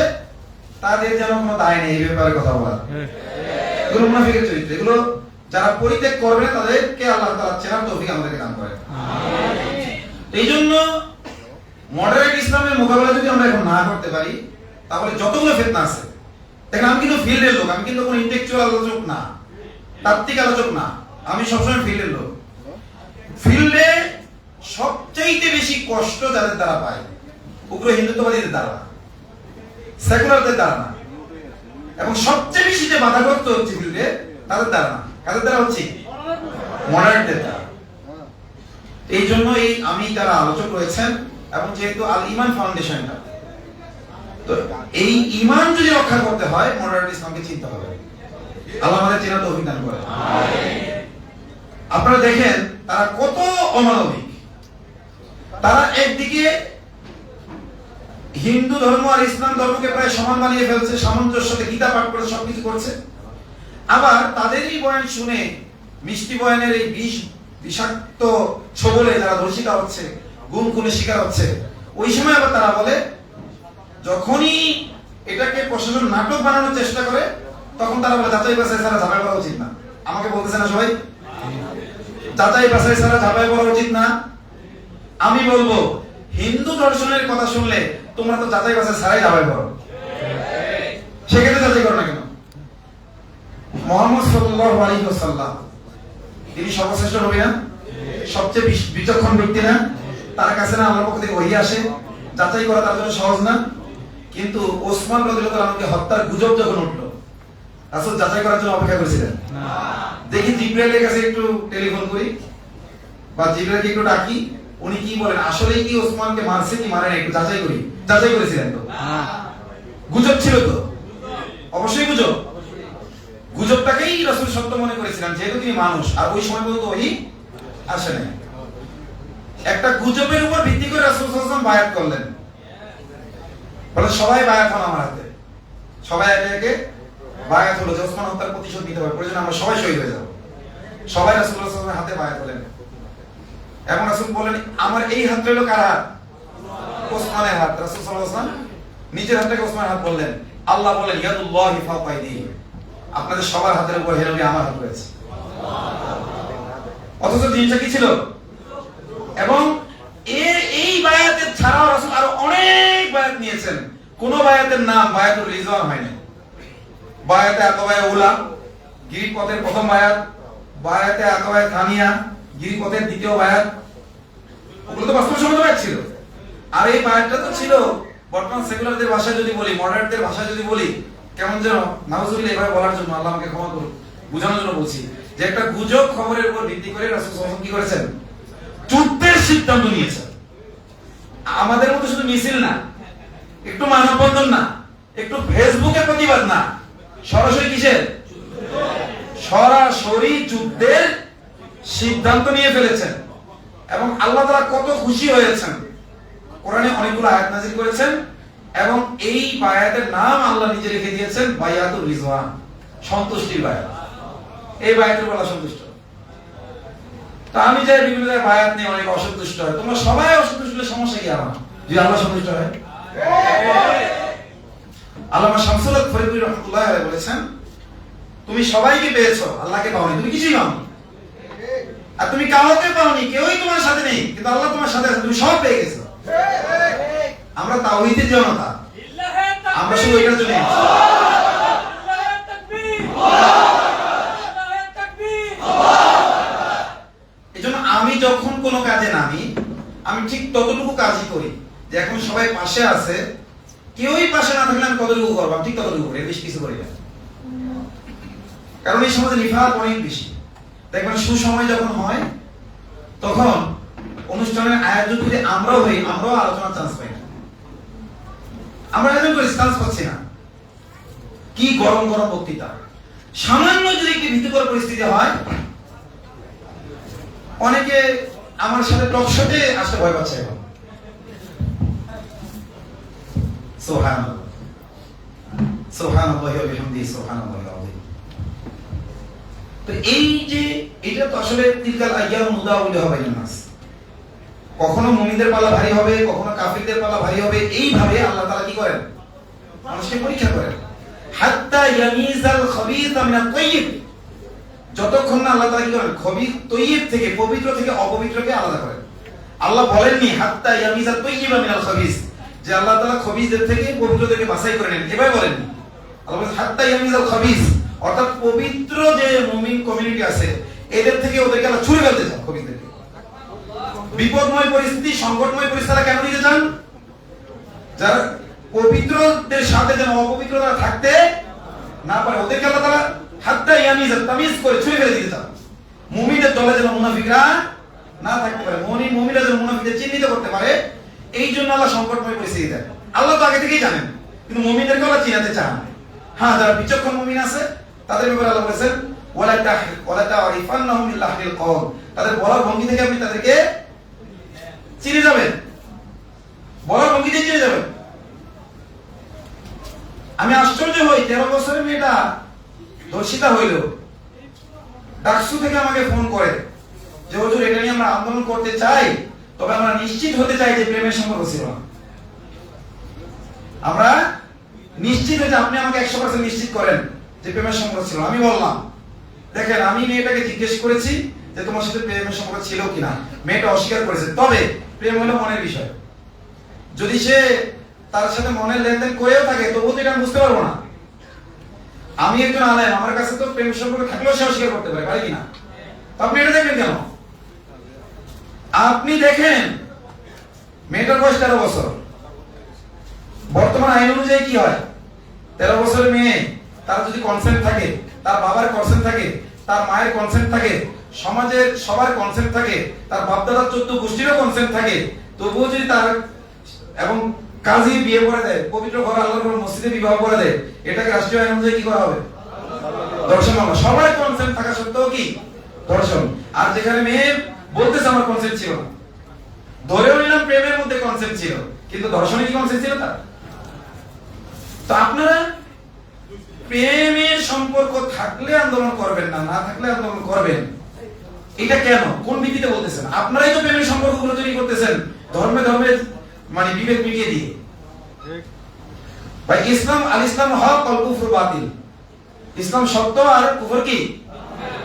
তাদের যেন কোনো দায় নেই এই ব্যাপারে কথা বলা। এগুলো মুনাফিকের চরিত্র। এগুলো যারা পরিত্যাগ করবে তাদেরকে আল্লাহ তাআলা চেনার তৌফিক আমাদেরকে দান করেন। এই জন্য মডারেট ইসলামের মোকাবেলা যদি আমরা এখন না করতে পারি, তাহলে যতগুলো ফিতনা আছে, দেখেন আমি কিন্তু ফিল্ডের লোক, আমি কিন্তু কোনো ইন্টেলেকচুয়াল আলোচক না, তাত্ত্বিক আলোচক না, আমি সবসময় ফিল্ডের লোক। ফিল্ডে সবচাইতে বেশি কষ্ট যাদের দ্বারা পায়, উগ্র হিন্দুত্ববাদীদের দ্বারা, সেকুলারদের দ্বারা না, এবং সবচেয়ে বেশি যে বাধাগ্রস্ত হচ্ছে ফিল্ডে তাদের দ্বারা না, কাদের দ্বারা হচ্ছে? মডারেটদের দ্বারা। এই জন্য এই আমি যারা আলোচক রয়েছেন এবং যেহেতু আল ইমান ফাউন্ডেশনটা, তো এই ইমান যদি রক্ষা করতে হয় মডারেট ইসলামকে চিনতে হবে। আল্লাহ আমাদের চেনা তৌফিক দান করেন। আপনারা দেখেন তারা কত অমানবিক। তারা একদিকে হিন্দু ধর্ম আর ইসলাম ধর্মকে প্রায় সমান বানিয়ে ফেলছে, সামঞ্জস্যতে গীতা পাঠ করে সবকিছু করছে। আবার তাদেরই বয়ান শুনে, মিষ্টি বয়ানের এই বিষাক্ত ছবলে যারা ধর্ষিতা হচ্ছে, গুম খুনের শিকার হচ্ছে, ওই সময় আবার তারা বলে, যখনই এটাকে প্রশাসন নাটক বানানোর চেষ্টা করে তখন তারা বলে যাচাই বাছাই ছাড়া ঝামেলা করা উচিত না। আমাকে বলতেছে না সবাই, যাচাই বাছাই ছাড়া ঝামেলা করা উচিত না। আমি বলবো হিন্দু দর্শনের কথা শুনলে তোমরা তো যাচাই বাছাই ছাড়াই ঝামেলা করো, সেক্ষেত্রে যাচাই করো না কেন? মুহাম্মদ সাল্লাল্লাহু আলাইহি ওয়াসাল্লাম তিনি সর্বশ্রেষ্ঠ নবী না, সবচেয়ে বিচক্ষণ ব্যক্তি না, তার কাছে না আল্লাহর পক্ষ থেকে ওহী আসে, যাচাই করা তার জন্য সহজ না। কিন্তু ওসমান রাদিয়াল্লাহু আনহুকে হত্যার গুজব যখন উঠলো, রাসূল যাচাই করার জন্য অপেক্ষা করেছিলেন না। দেখি জিবরাইলের কাছে একটু টেলিফোন করি বা জিবরাইলকে একটু ডাকি, উনি কি বলেন, আসলে কি ওসমানকে মারছে কি মারে না, একটু যাচাই করি। যাচাই করেছিলেন তো? গুজব ছিল তো, অবশ্যই গুজব। গুজবটাকেই রাসূল সত্য মনে করেছিলেন, যেহেতু তিনি মানুষ, আর ওই সময় পর্যন্ত ওহী আসে নাই। একটা গুজবের উপর ভিত্তি করে রাসূল সাল্লাল্লাহু আলাইহি ওয়াসাল্লাম বায়াত করলেন, বলে সবাই বায়াত হন আমার হাতে। সবাই একে একে বায়াত হলো যে ওসমান হত্যার প্রতিশোধ নিতে হবে, প্রয়োজন আমরা সবাই শহীদ হয়ে যাব। সবাই রাসূলুল্লাহ সাল্লাল্লাহু আলাইহি ওয়াসাল্লামের হাতে বায়াত হলেন এবং রাসূল বলেন, আমার এই হাতটা হলো কার হাত? ওসমানের হাত। রাসূল সাল্লাল্লাহু আলাইহি ওয়াসাল্লাম নিজের হাতটাকে ওসমানের হাত বললেন। আল্লাহ বলেন, ইয়াদুল্লাহি ফাওকা আইদিহিম, আপনাদের সবার হাতের উপর হে নবী আমার হাত রয়েছে। অথচ জিনিসটা কি ছিল? এবং এই বায়াতের ছাড়াও রাসূল আরো অনেক বায়াত নিয়েছেন। কোন বায়াতের নাম বায়াতুর রিজওয়ান হয়নি। বায়াতে আকাবায়ে উলা, গিরিপথের প্রথম বায়াত, বায়াতে আকাবায়ে থানিয়া, গিরিপথের দ্বিতীয় বায়াত, ওগুলো তো বাস্তবসম্মত বায়াত ছিল। আর এই বায়াতটা তো ছিল বর্তমান সেকুলারদের ভাষায় যদি বলি, মডারেটদের ভাষায় যদি বলি, কেমন যেন নাউজুবিল্লাহ এভাবে বলার জন্য, আল্লাহ আমাকে ক্ষমা করুন, বোঝানোর জন্য বলছি, যে একটা গুজব খবরের উপর ভিত্তি করে রাসূল সাল্লাল্লাহু আলাইহি ওয়াসাল্লাম কি করেছেন? যুদ্ধের সিদ্ধান্ত নিয়েছেন। আমাদের মতো শুধু মিছিল না, একটু মানববন্ধন না, একটু ফেসবুকে প্রতিবাদ না, সরাসরি কিসের? সরাসরি যুদ্ধের সিদ্ধান্ত নিয়ে ফেলেছেন। এবং আল্লাহ তাআলা কত খুশি হয়েছেন, কোরআনে অনেকগুলো আয়াত নাযিল করেছেন এবং এই বায়াতের নাম আল্লাহ নিজে রেখে দিয়েছেন বায়াতুর রিজওয়ান, সন্তুষ্টির বায়াত। এই বায়াতের বলা সন্তুষ্ট। তা আমি যাই বিভিন্ন জায়গায় বায়াত নিয়ে অনেক অসন্তুষ্ট হয়, তোমরা সবাই অসন্তুষ্ট হলে সমস্যা কি আমার? যদি আল্লাহ সন্তুষ্ট হয়। আল্লামা শামসুল হক ফরিদপুর রাহমাতুল্লাহ আলাইহি বলেছেন, তুমি সবাইকে পেয়েছো, আল্লাহকে পাওনি, তুমি কিছুই পাওনি। আর তুমি কাউকে পাওনি, কেউই তোমার সাথে নেই, কিন্তু আল্লাহ তোমার সাথে আছে, তুমি সব পেয়ে গেছো। আমরা তাওহীদের জনতা, আমরা শুধু এটার জন্য এজন্য আমি যখন কোনো কাজে নামি, আমি ঠিক ততটুকু কাজই করি, যে এখন সবাই পাশে আছে, কেউই পাশে না থাকলে আমি কতটুকু করবো, আমি ঠিক ততটুকু করি, বেশি কিছু করি না। কারণ এই সমাজে নিফাক অনেক বেশি। দেখবেন সুসময় যখন হয়, তখন অনুষ্ঠানের আয়োজক যদি আমরাও হই, আমরাও আলোচনার চান্স পাই না। আমরা আয়োজন করি, চান্স পাচ্ছি না। কি গরম গরম বক্তৃতা! সামান্য যদি একটি ভীতিকর পরিস্থিতি হয়, অনেকে আমার সাথে টকশোতে আসতে ভয় পাচ্ছে এখন। সুবহানাল্লাহ সুবহানাল্লাহি ওয়া বিহামদিহি সুবহানাল্লাহিল আযীম। তো এই যে এটা তো আসলে তিলকাল আইয়াম মুদাউলিহা বাইনান নাস, কখনো মুমিনদের পাল্লা ভারী হবে, কখনো কাফিরদের পাল্লা ভারী হবে। এইভাবে আল্লাহ তাআলা কি করেন? মানুষকে পরীক্ষা করেন। হাত্তা ইয়ামিজাল খাবিসা মিনাত তাইয়্যিব, যতক্ষণ না আল্লাহ তাআলা কি করেন? খবিস তাইয়্যিব থেকে, পবিত্র থেকে অপবিত্রকে আলাদা করেন। আল্লাহ বলেননি হাত্তা ইয়ামিজাত তাইয়্যিবা মিনাল খাবিস, যে আল্লাহ তাআলা খবিসদের থেকে পবিত্রদেরকে বাছাই করে নেন, এভাবে বলেননি। আল্লাহ বলেন হাত্তা ইয়ামিজাল খাবিস, অর্থাৎ পবিত্র যে মুমিন কমিউনিটি আছে এদের থেকে ওদেরকে আল্লাহ ছুড়ে ফেলতে চান। খবিসদেরকে বিপদময় পরিস্থিতি, সংকটময় পরিস্থিতি কেন দিতে চান? যারা পবিত্রদের সাথে যেন অপবিত্রতা থাকতে না পারে, ওদেরকে আল্লাহ তাআলা হাত্তা ইয়ামিজাত তামিজ করে ছুড়ে ফেলে দিতে চান। মুমিনদের দলে যেন মুনাফিকরা না থাকতে পারে, মুমিনরা যেন মুনাফিকদের চিহ্নিত করতে পারে, এই জন্য আল্লাহ সংকটময় পরিস্থিতি দেন। আল্লাহ তো আগে থেকেই জানেন, কিন্তু মুমিনদেরকে আল্লাহ চিনাতে চান। হ্যাঁ, যারা বিচক্ষণ মুমিন আছে তাদের ব্যাপারে আল্লাহ বলেছেন ওয়ালা তা'রিফান্নাহুম মিন লাহনিল কওল, তাদের বলার ভঙ্গি থেকে আপনি তাদেরকে চিনে যাবেন, বলার ভঙ্গি দিয়ে চিনে যাবেন। আমি আশ্চর্য হই, 13 বছরের মেয়েটা ধর্ষিতা হইল, ডাকসু থেকে আমাকে ফোন করে যে হুজুর এটা নিয়ে আমরা আন্দোলন করতে চাই, তবে আমরা নিশ্চিত হতে চাই যে প্রেমের সম্পর্ক ছিল না। আমরা নিশ্চিত হতে, আপনি আমাকে 100% নিশ্চিত করেন যে প্রেমের সম্পর্ক ছিল। আমি বললাম দেখেন, আমি মেয়েটাকে জিজ্ঞেস করেছি যে তোমার সাথে প্রেমের সম্পর্ক ছিল কিনা, মেয়েটা অস্বীকার করেছে। তবে প্রেম হলো মনের বিষয়, যদি সে তার সাথে মনের লেনদেন করেও থাকে তবুও তো এটা আমি বুঝতে পারবো না। আমি একজন আলেম, আমার কাছে তো প্রেম সম্পর্ক থাকলেও সে অস্বীকার করতে পারে, পারে কিনা? আপনি এটা দেখবেন কেন? আপনি দেখেন মেয়েটার বয়স 13 বছর, বর্তমান আইন অনুযায়ী কি হয়? 13 বছরের মেয়ে, তার যদি কনসেন্ট থাকে, তার বাবার কনসেন্ট থাকে, তার মায়ের কনসেন্ট থাকে, সমাজের সবার কনসেন্ট থাকে, তার বাপদাদার 14 গোষ্ঠীরও কনসেন্ট থাকে, তবুও যদি তার এবং কাজী বিয়ে করে দেয়, পবিত্র ঘর আল্লাহর ঘর মসজিদে বিবাহ করে দেয়, এটাকে রাষ্ট্রীয় আইন অনুযায়ী কি করা হবে? ধর্ষণ মামলা। সবার কনসেন্ট থাকা সত্ত্বেও কি ধর্ষণ। আর যেখানে মেয়ে বলতেছে আমার কনসেন্ট ছিল না, ধরেও নিলাম প্রেমের মধ্যে কনসেন্ট ছিল, কিন্তু ধর্ষণে কি কনসেন্ট ছিল তার? তো আপনারা প্রেমের সম্পর্ক থাকলে আন্দোলন করবেন না, না থাকলে আন্দোলন করবেন, এটা কেন, কোন ভিত্তিতে বলতেছেন? আপনারাই তো প্রেমের সম্পর্কগুলো তৈরি করতেছেন ধর্মে ধর্মে মানে বিভেদ মিটিয়ে দিয়ে। ভাই ইসলাম, আল ইসলাম হক ওয়াল কুফর বাতিল, ইসলাম সত্য আর কুফর কি?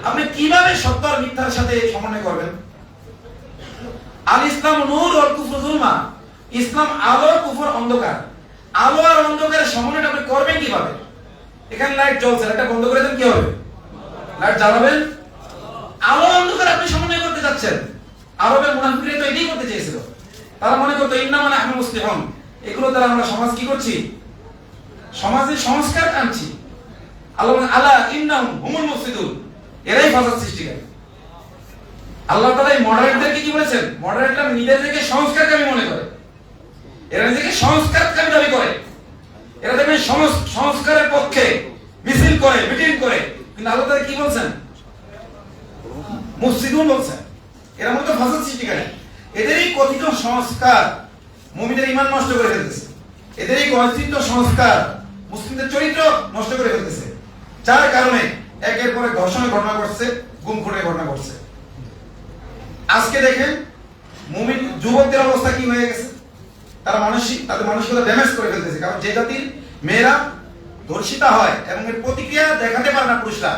আপনি কিভাবে সত্য আর মিথ্যার সাথে সমন্বয় করবেন? আল ইসলাম নূর ওয়াল কুফর যুলমা, ইসলাম আলো, কুফর অন্ধকার। আলো আর অন্ধকারের সমন্বয় আপনি করবেন কিভাবে? এখানে লাইট জ্বলছে, এটা বন্ধ করে দেন, কি হবে? লাইট জ্বালাবেন। আলো অন্ধকার আপনি সমন্বয় করতে যাচ্ছেন। আরবের মুনাফিকরা তো এটাই করতে চেয়েছিল। তারা মনে করতো ইন্নামা নাহনু মুসলিহুন, এগুলো দ্বারা আমরা সমাজ কি করছি? সমাজের সংস্কার আনছি। আল্লাহ আলা ইন্নাহুম হুমুল মুফসিদুন, এরাই ফাসাদ সৃষ্টিকারী। আল্লাহ তাআলা এই মডারেটদেরকে কি বলেছেন? মডারেটরা নিজেদেরকে সংস্কারকামী মনে করে, এরা নিজেকে সংস্কারকামী দাবি করে, এরা দেখবেন সংস্কারের পক্ষে মিছিল করে, মিটিং করে, কিন্তু আল্লাহ তাআলা কি বলছেন? মুফসিদুন বলছেন। এরা মূলত ফাসাদ সৃষ্টিকারী। এদেরই কথিত সংস্কার মুমিনদের ঈমান নষ্ট করে ফেলতেছে, এদেরই কথিত সংস্কার মুসলিমদের চরিত্র নষ্ট করে ফেলতেছে, যার কারণে একের পর এক ধর্ষণের ঘটনা ঘটছে, গুম খুনের ঘটনা ঘটছে। আজকে দেখেন মুমিন যুবকদের অবস্থা কি হয়ে গেছে, তারা তাদের মানসিকতা ড্যামেজ করে ফেলতেছে। কারণ যে জাতির মেয়েরা ধর্ষিতা হয় এবং এর প্রতিক্রিয়া দেখাতে পারে না পুরুষরা,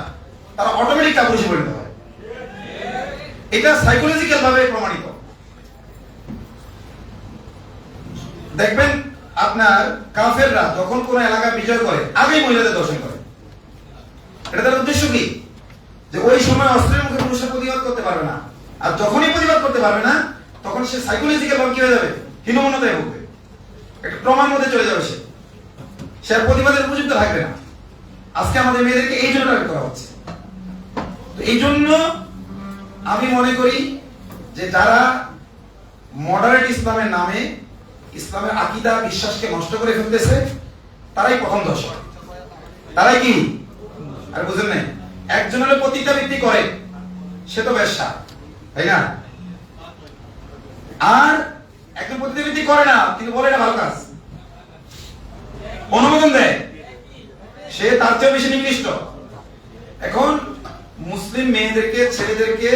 তারা অটোমেটিক কাপুরুষে পরিণত হয়। এটা সাইকোলজিক্যাল ভাবে প্রমাণিত। দেখবেন আপনার কাফেররা যখন কোন এলাকা বিজয় করে আগেই মহিলাদের দর্শন করে। এটা তার উদ্দেশ্য কি? যে ওই সময় অস্ত্রের মুখে পুরুষরা প্রতিবাদ করতে পারবে না, আর যখনই প্রতিবাদ করতে পারবে না তখন সে সাইকোলজিক্যাল ভাবে কি হয়ে যাবে? হীনমন্যতায় ভুগবে, একটা ট্রমার মধ্যে চলে যাবে, সে আর প্রতিবাদের উপযুক্ত থাকবে না। আজকে আমাদের মেয়েদেরকে এই জন্য টার্গেট করা হচ্ছে। তো এই জন্য আমি মনে করি যে যারা মডারেট ইসলামের নামে ইসলামের আকীদা বিশ্বাসকে নষ্ট করে ফেলতেছে তারাই প্রথম দর্শক। তারাই কি? আর বুঝেন নাই, একজন হলে পতিতাবৃত্তি করে সে তো বেশ্যা, তাই না? আর একজন প্রতিনিধি করে না, তিনি বলে এটা ভালো কাজ, অনুমোদন দেয়, সে তার চেয়ে বেশি নিকৃষ্ট। এখন মুসলিম মেয়েদেরকে, ছেলেদেরকে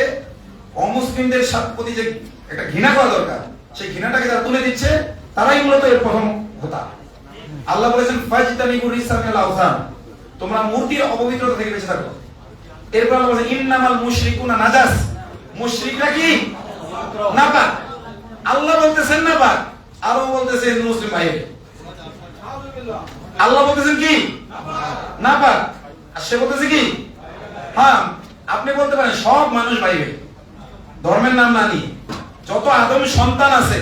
অমুসলিমদের প্রতি যে একটা ঘৃণা করা দরকার, সেই ঘৃণাটাকে যারা তুলে দিচ্ছে তারাই মূলত এর প্রথম হোতা। আল্লাহ বলেছেন ফাজতানিবু রিজসা মিনাল আওসান, তোমরা মূর্তির অপবিত্রতা থেকে বেঁচে থাকো। এরপর আল্লাহ বলেছেন ইন্নামাল মুশরিকুনা নাজাস, মুশরিকরা কি নাপাক। আল্লাহ বলতেছেন নাপাক, আরো বলতেছেন মুসলিম ভাই, আল্লাহ বলতেছেন কি নাপাক, আর সে বলতেছে কি। হ্যাঁ, আপনি বলতে পারেন সব মানুষ ভাই ভাই, ধর্মের নাম না নিয়ে যত আদম সন্তান আছে,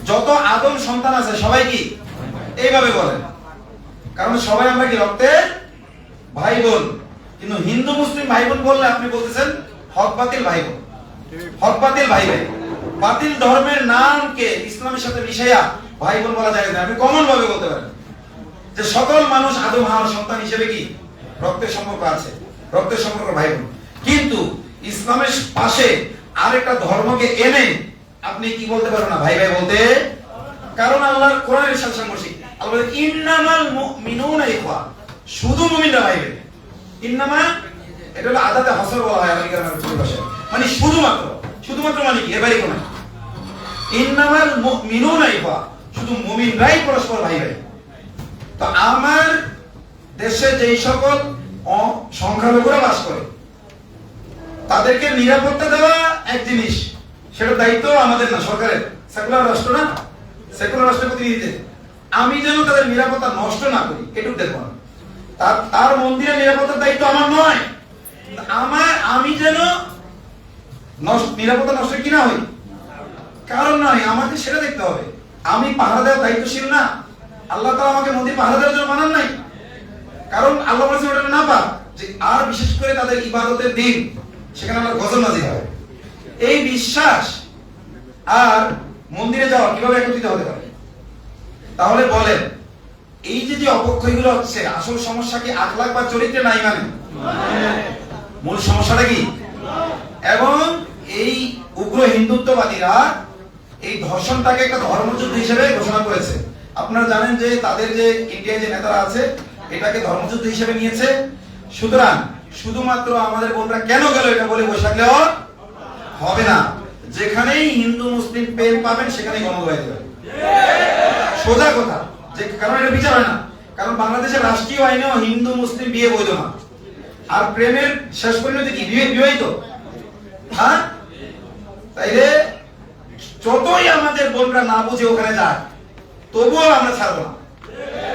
যত আদম সন্তান আছে সবাই কি এইভাবে বলেন, কারণ সবাই আমরা কি রক্তের ভাই বোন। কিন্তু হিন্দু মুসলিম ভাই বোন বললে আপনি বলতেছেন হক বাতিল ভাই বোন, হক বাতিল ভাই ভাই। বাতিল ধর্মের নামকে ইসলামের সাথে মিশাইয়া ভাই বোন বলা যায় না। আপনি কমন ভাবে বলতে পারেন যে সকল মানুষ আদম হাওয়ার সন্তান হিসেবে কি রক্তের সম্পর্ক আছে, রক্তের সম্পর্ক ভাই বোন। কিন্তু ইসলামের পাশে আরেকটা ধর্মকে এনে আপনি কি বলতে পারবেন না ভাই ভাই বলতে, কারণ আল্লাহর কোরআনের সাথে সাংঘর্ষিক। আল্লাহ বলেন ইন্নামাল মুমিনুনা ইখওয়া, শুধু মুমিনরা ভাই ভাই। ইন্নামা এটা হলো আদাতে হসর বলা হয় আরবি গ্রামারের ভাষায়, মানে শুধুমাত্র, শুধুমাত্র মানে কি এর বাইরে কোনো। ইন্নামাল মুমিনুনা ইখওয়া, শুধু মুমিনরাই পরস্পর ভাই ভাই। তো আমার দেশে যেই সকল সংখ্যালঘুরা বাস করে তাদেরকে নিরাপত্তা দেওয়া এক জিনিস, সেটার দায়িত্ব আমাদের না, সরকারের। সেকুলার রাষ্ট্র না, সেকুলার রাষ্ট্রের প্রতিনিধিদের। আমি যেন তাদের নিরাপত্তা নষ্ট না করি এটুকু দেখবো না। তার মন্দিরের নিরাপত্তার দায়িত্ব আমার নয়, আমি যেন নিরাপত্তা নষ্ট কি না হই, কারণ নয়, আমাকে সেটা দেখতে হবে। আমি পাহারা দেওয়ার দায়িত্বশীল না। আল্লাহ তাআলা আমাকে মন্দির পাহারা দেওয়ার জন্য বানান নাই, কারণ আল্লাহ বলেছেন ওটা না পাক যে, আর বিশেষ করে তাদের ইবাদতের দিন সেখানে আল্লাহর গজব নাযিল হয়। এই বিশ্বাস আর মন্দিরে যাওয়া কিভাবে একত্রিত হতে পারে? তাহলে বলেন, এই যে যে অপক্ষয়গুলো হচ্ছে, আসল সমস্যা কি আখলাক বা চরিত্রে নাই? মানে মূল সমস্যাটা কি? এবং এই উগ্র হিন্দুত্ববাদীরা এই ধর্ষণটাকে একটা ধর্মযুদ্ধ হিসেবে ঘোষণা করেছে। আপনারা জানেন যে তাদের যে ইন্ডিয়ায় যে নেতারা আছে এটাকে ধর্মযুদ্ধ হিসেবে নিয়েছে। সুতরাং শুধুমাত্র আমাদের বোনরা কেন গেল এটা বলে বসে থাকলেও হবে না। যেখানেই হিন্দু মুসলিম প্রেম পাবেন সেখানেই গণধর হয়ে যাবে, সোজা কথা। যে কারণ এটা বিচার হয় না, কারণ বাংলাদেশের রাষ্ট্রীয় আইনেও হিন্দু মুসলিম বিয়ে বৈধ না। আর প্রেমের শেষ পরিণতি কি? বিবাহিত। হ্যাঁ, তাইলে যতই আমাদের বোনরা না বুঝে ওখানে যায় তবুও আমরা ছাড়বো না,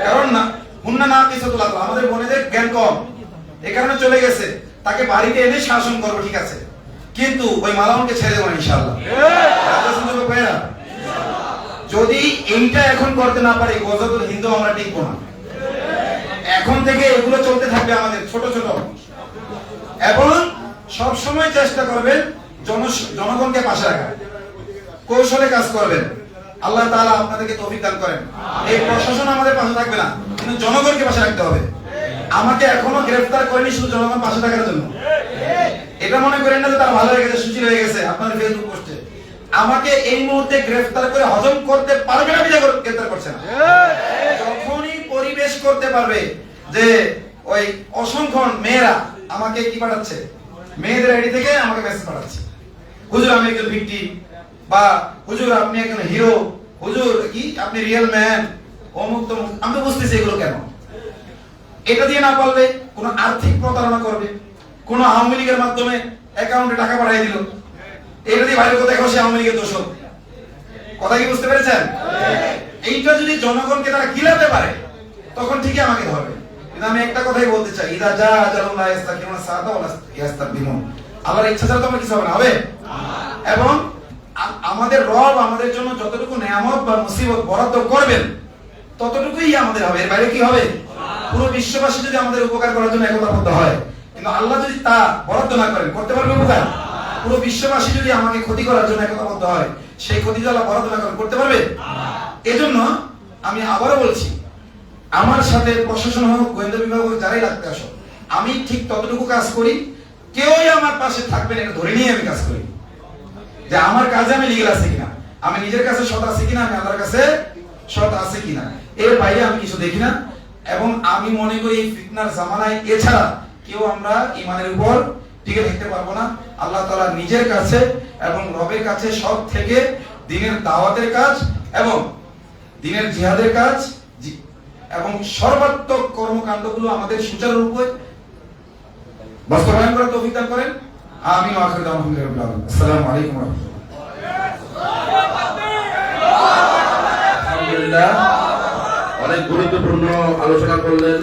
কারণ না হুন্না না কিসাতুল আকল, আমাদের বোনেদের জ্ঞান কম, এই কারণে চলে গেছে। তাকে বাড়িতে এনে শাসন করবো, ঠিক আছে, কিন্তু ওই মালাউনকে ছেড়ে দেবো ইনশাআল্লাহ। যদি এইটা এখন করতে না পারি গজতুল হিন্দু আমরা টিকবো না। এখন থেকে এগুলো চলতে থাকবে আমাদের ছোট ছোট, এবং সব সময় চেষ্টা করবেন জনগণকে পাশে রাখার, কৌশলে কাজ করবেন। আল্লাহ তাআলা আপনাদেরকে তৌফিক দান করেন। এই প্রশাসন আমাদের পাশে থাকবে না, কিন্তু জনগণকে পাশে রাখতে হবে। আমাকে এখনো গ্রেফতার করেনি শুধু জনগণ পাশে থাকার জন্য। এটা মনে করেন না যে তারা ভালো হয়ে গেছে, সুচির হয়ে গেছে আপনার ফেসবুক পোস্টে। আমাকে এই মুহূর্তে গ্রেফতার করে হজম করতে পারবে না, বিজয় গ্রেফতার করছে না। যখনই পরিবেশ করতে পারবে যে ওই অসংখ্য মেয়েরা আমাকে কি পাঠাচ্ছে, মেয়েদের আইডি থেকে আমাকে মেসেজ পাঠাচ্ছে, হুজুর আমি একজন ভিকটিম, বা হুজুর আপনি একজন হিরো, হুজুর কি আপনি রিয়েল ম্যান, অমুক তমুক। আমি তো বুঝতেছি এগুলো কেন। এটা দিয়ে না পারলে কোন আর্থিক প্রতারণা করবে, কোন আওয়ামী লীগের মাধ্যমে অ্যাকাউন্টে টাকা পাঠিয়ে দিল, এটা দিয়ে বাইরে কোথায় সে আওয়ামী লীগের দোষক। কথা কি বুঝতে পেরেছেন? এইটা যদি জনগণকে তারা গিলাতে পারে তখন ঠিকই আমাকে ধরবে। কিন্তু আমি একটা কথাই বলতে চাই, ইদা জা আজালুন লা ইস্তাকিমুনা সাআতা ওয়া লা ইস্তাকদিমুন। আল্লাহর ইচ্ছা ছাড়া তো আমার কিছু হবে না, হবে। এবং আমাদের রব আমাদের জন্য যতটুকু নেয়ামত বা মুসিবত বরাদ্দ করবেন ততটুকুই আমাদের হবে, এর বাইরে কি হবে? পুরো বিশ্ববাসী যদি আমাদের উপকার করার জন্য একতাবদ্ধ হয়, কিন্তু আল্লাহ যদি তা বরাদ্দ না করেন, করতে পারবে উপকার? পুরো বিশ্ববাসী যদি আমাকে ক্ষতি করার জন্য একতাবদ্ধ হয়, সেই ক্ষতি যদি আল্লাহ বরাদ্দ না করেন, করতে পারবে? এজন্য আমি আবারও বলছি, আমার সাথে প্রশাসন হোক, গোয়েন্দা বিভাগ হোক, যারাই লাগতে আসো, আমি ঠিক ততটুকু কাজ করি কেউই আমার পাশে থাকবেন এটা ধরে নিয়ে আমি কাজ করি, যে আমার কাজে আমি লিগ্যাল আছে কিনা, আমি নিজের কাছে সৎ আছে কিনা, আমি আল্লাহর কাছে সৎ আছে কিনা, এর বাইরে আমি কিছু দেখি না। এবং আমি মনে করি এই ফিতনার জামানায় এছাড়া কেউ আমরা ইমানের উপর টিকে থাকতে পারবো না। আল্লাহ তাআলা নিজের কাছে এবং রবের কাছে সব থেকে দ্বীনের দাওয়াতের কাজ এবং দ্বীনের জিহাদের কাজ এবং সর্বাত্মক কর্মকাণ্ডগুলো আমাদের সুচারুরূপে বাস্তবায়ন করার তৌফিক দান করেন। আমিন ওয়া আখিরু দাওয়ানা আলহামদুলিল্লাহি রাব্বিল আলামিন। আসসালামু আলাইকুম ওয়া রাহমাতুল্লাহ। আলহামদুলিল্লাহ, অনেক গুরুত্বপূর্ণ আলোচনা করলেন।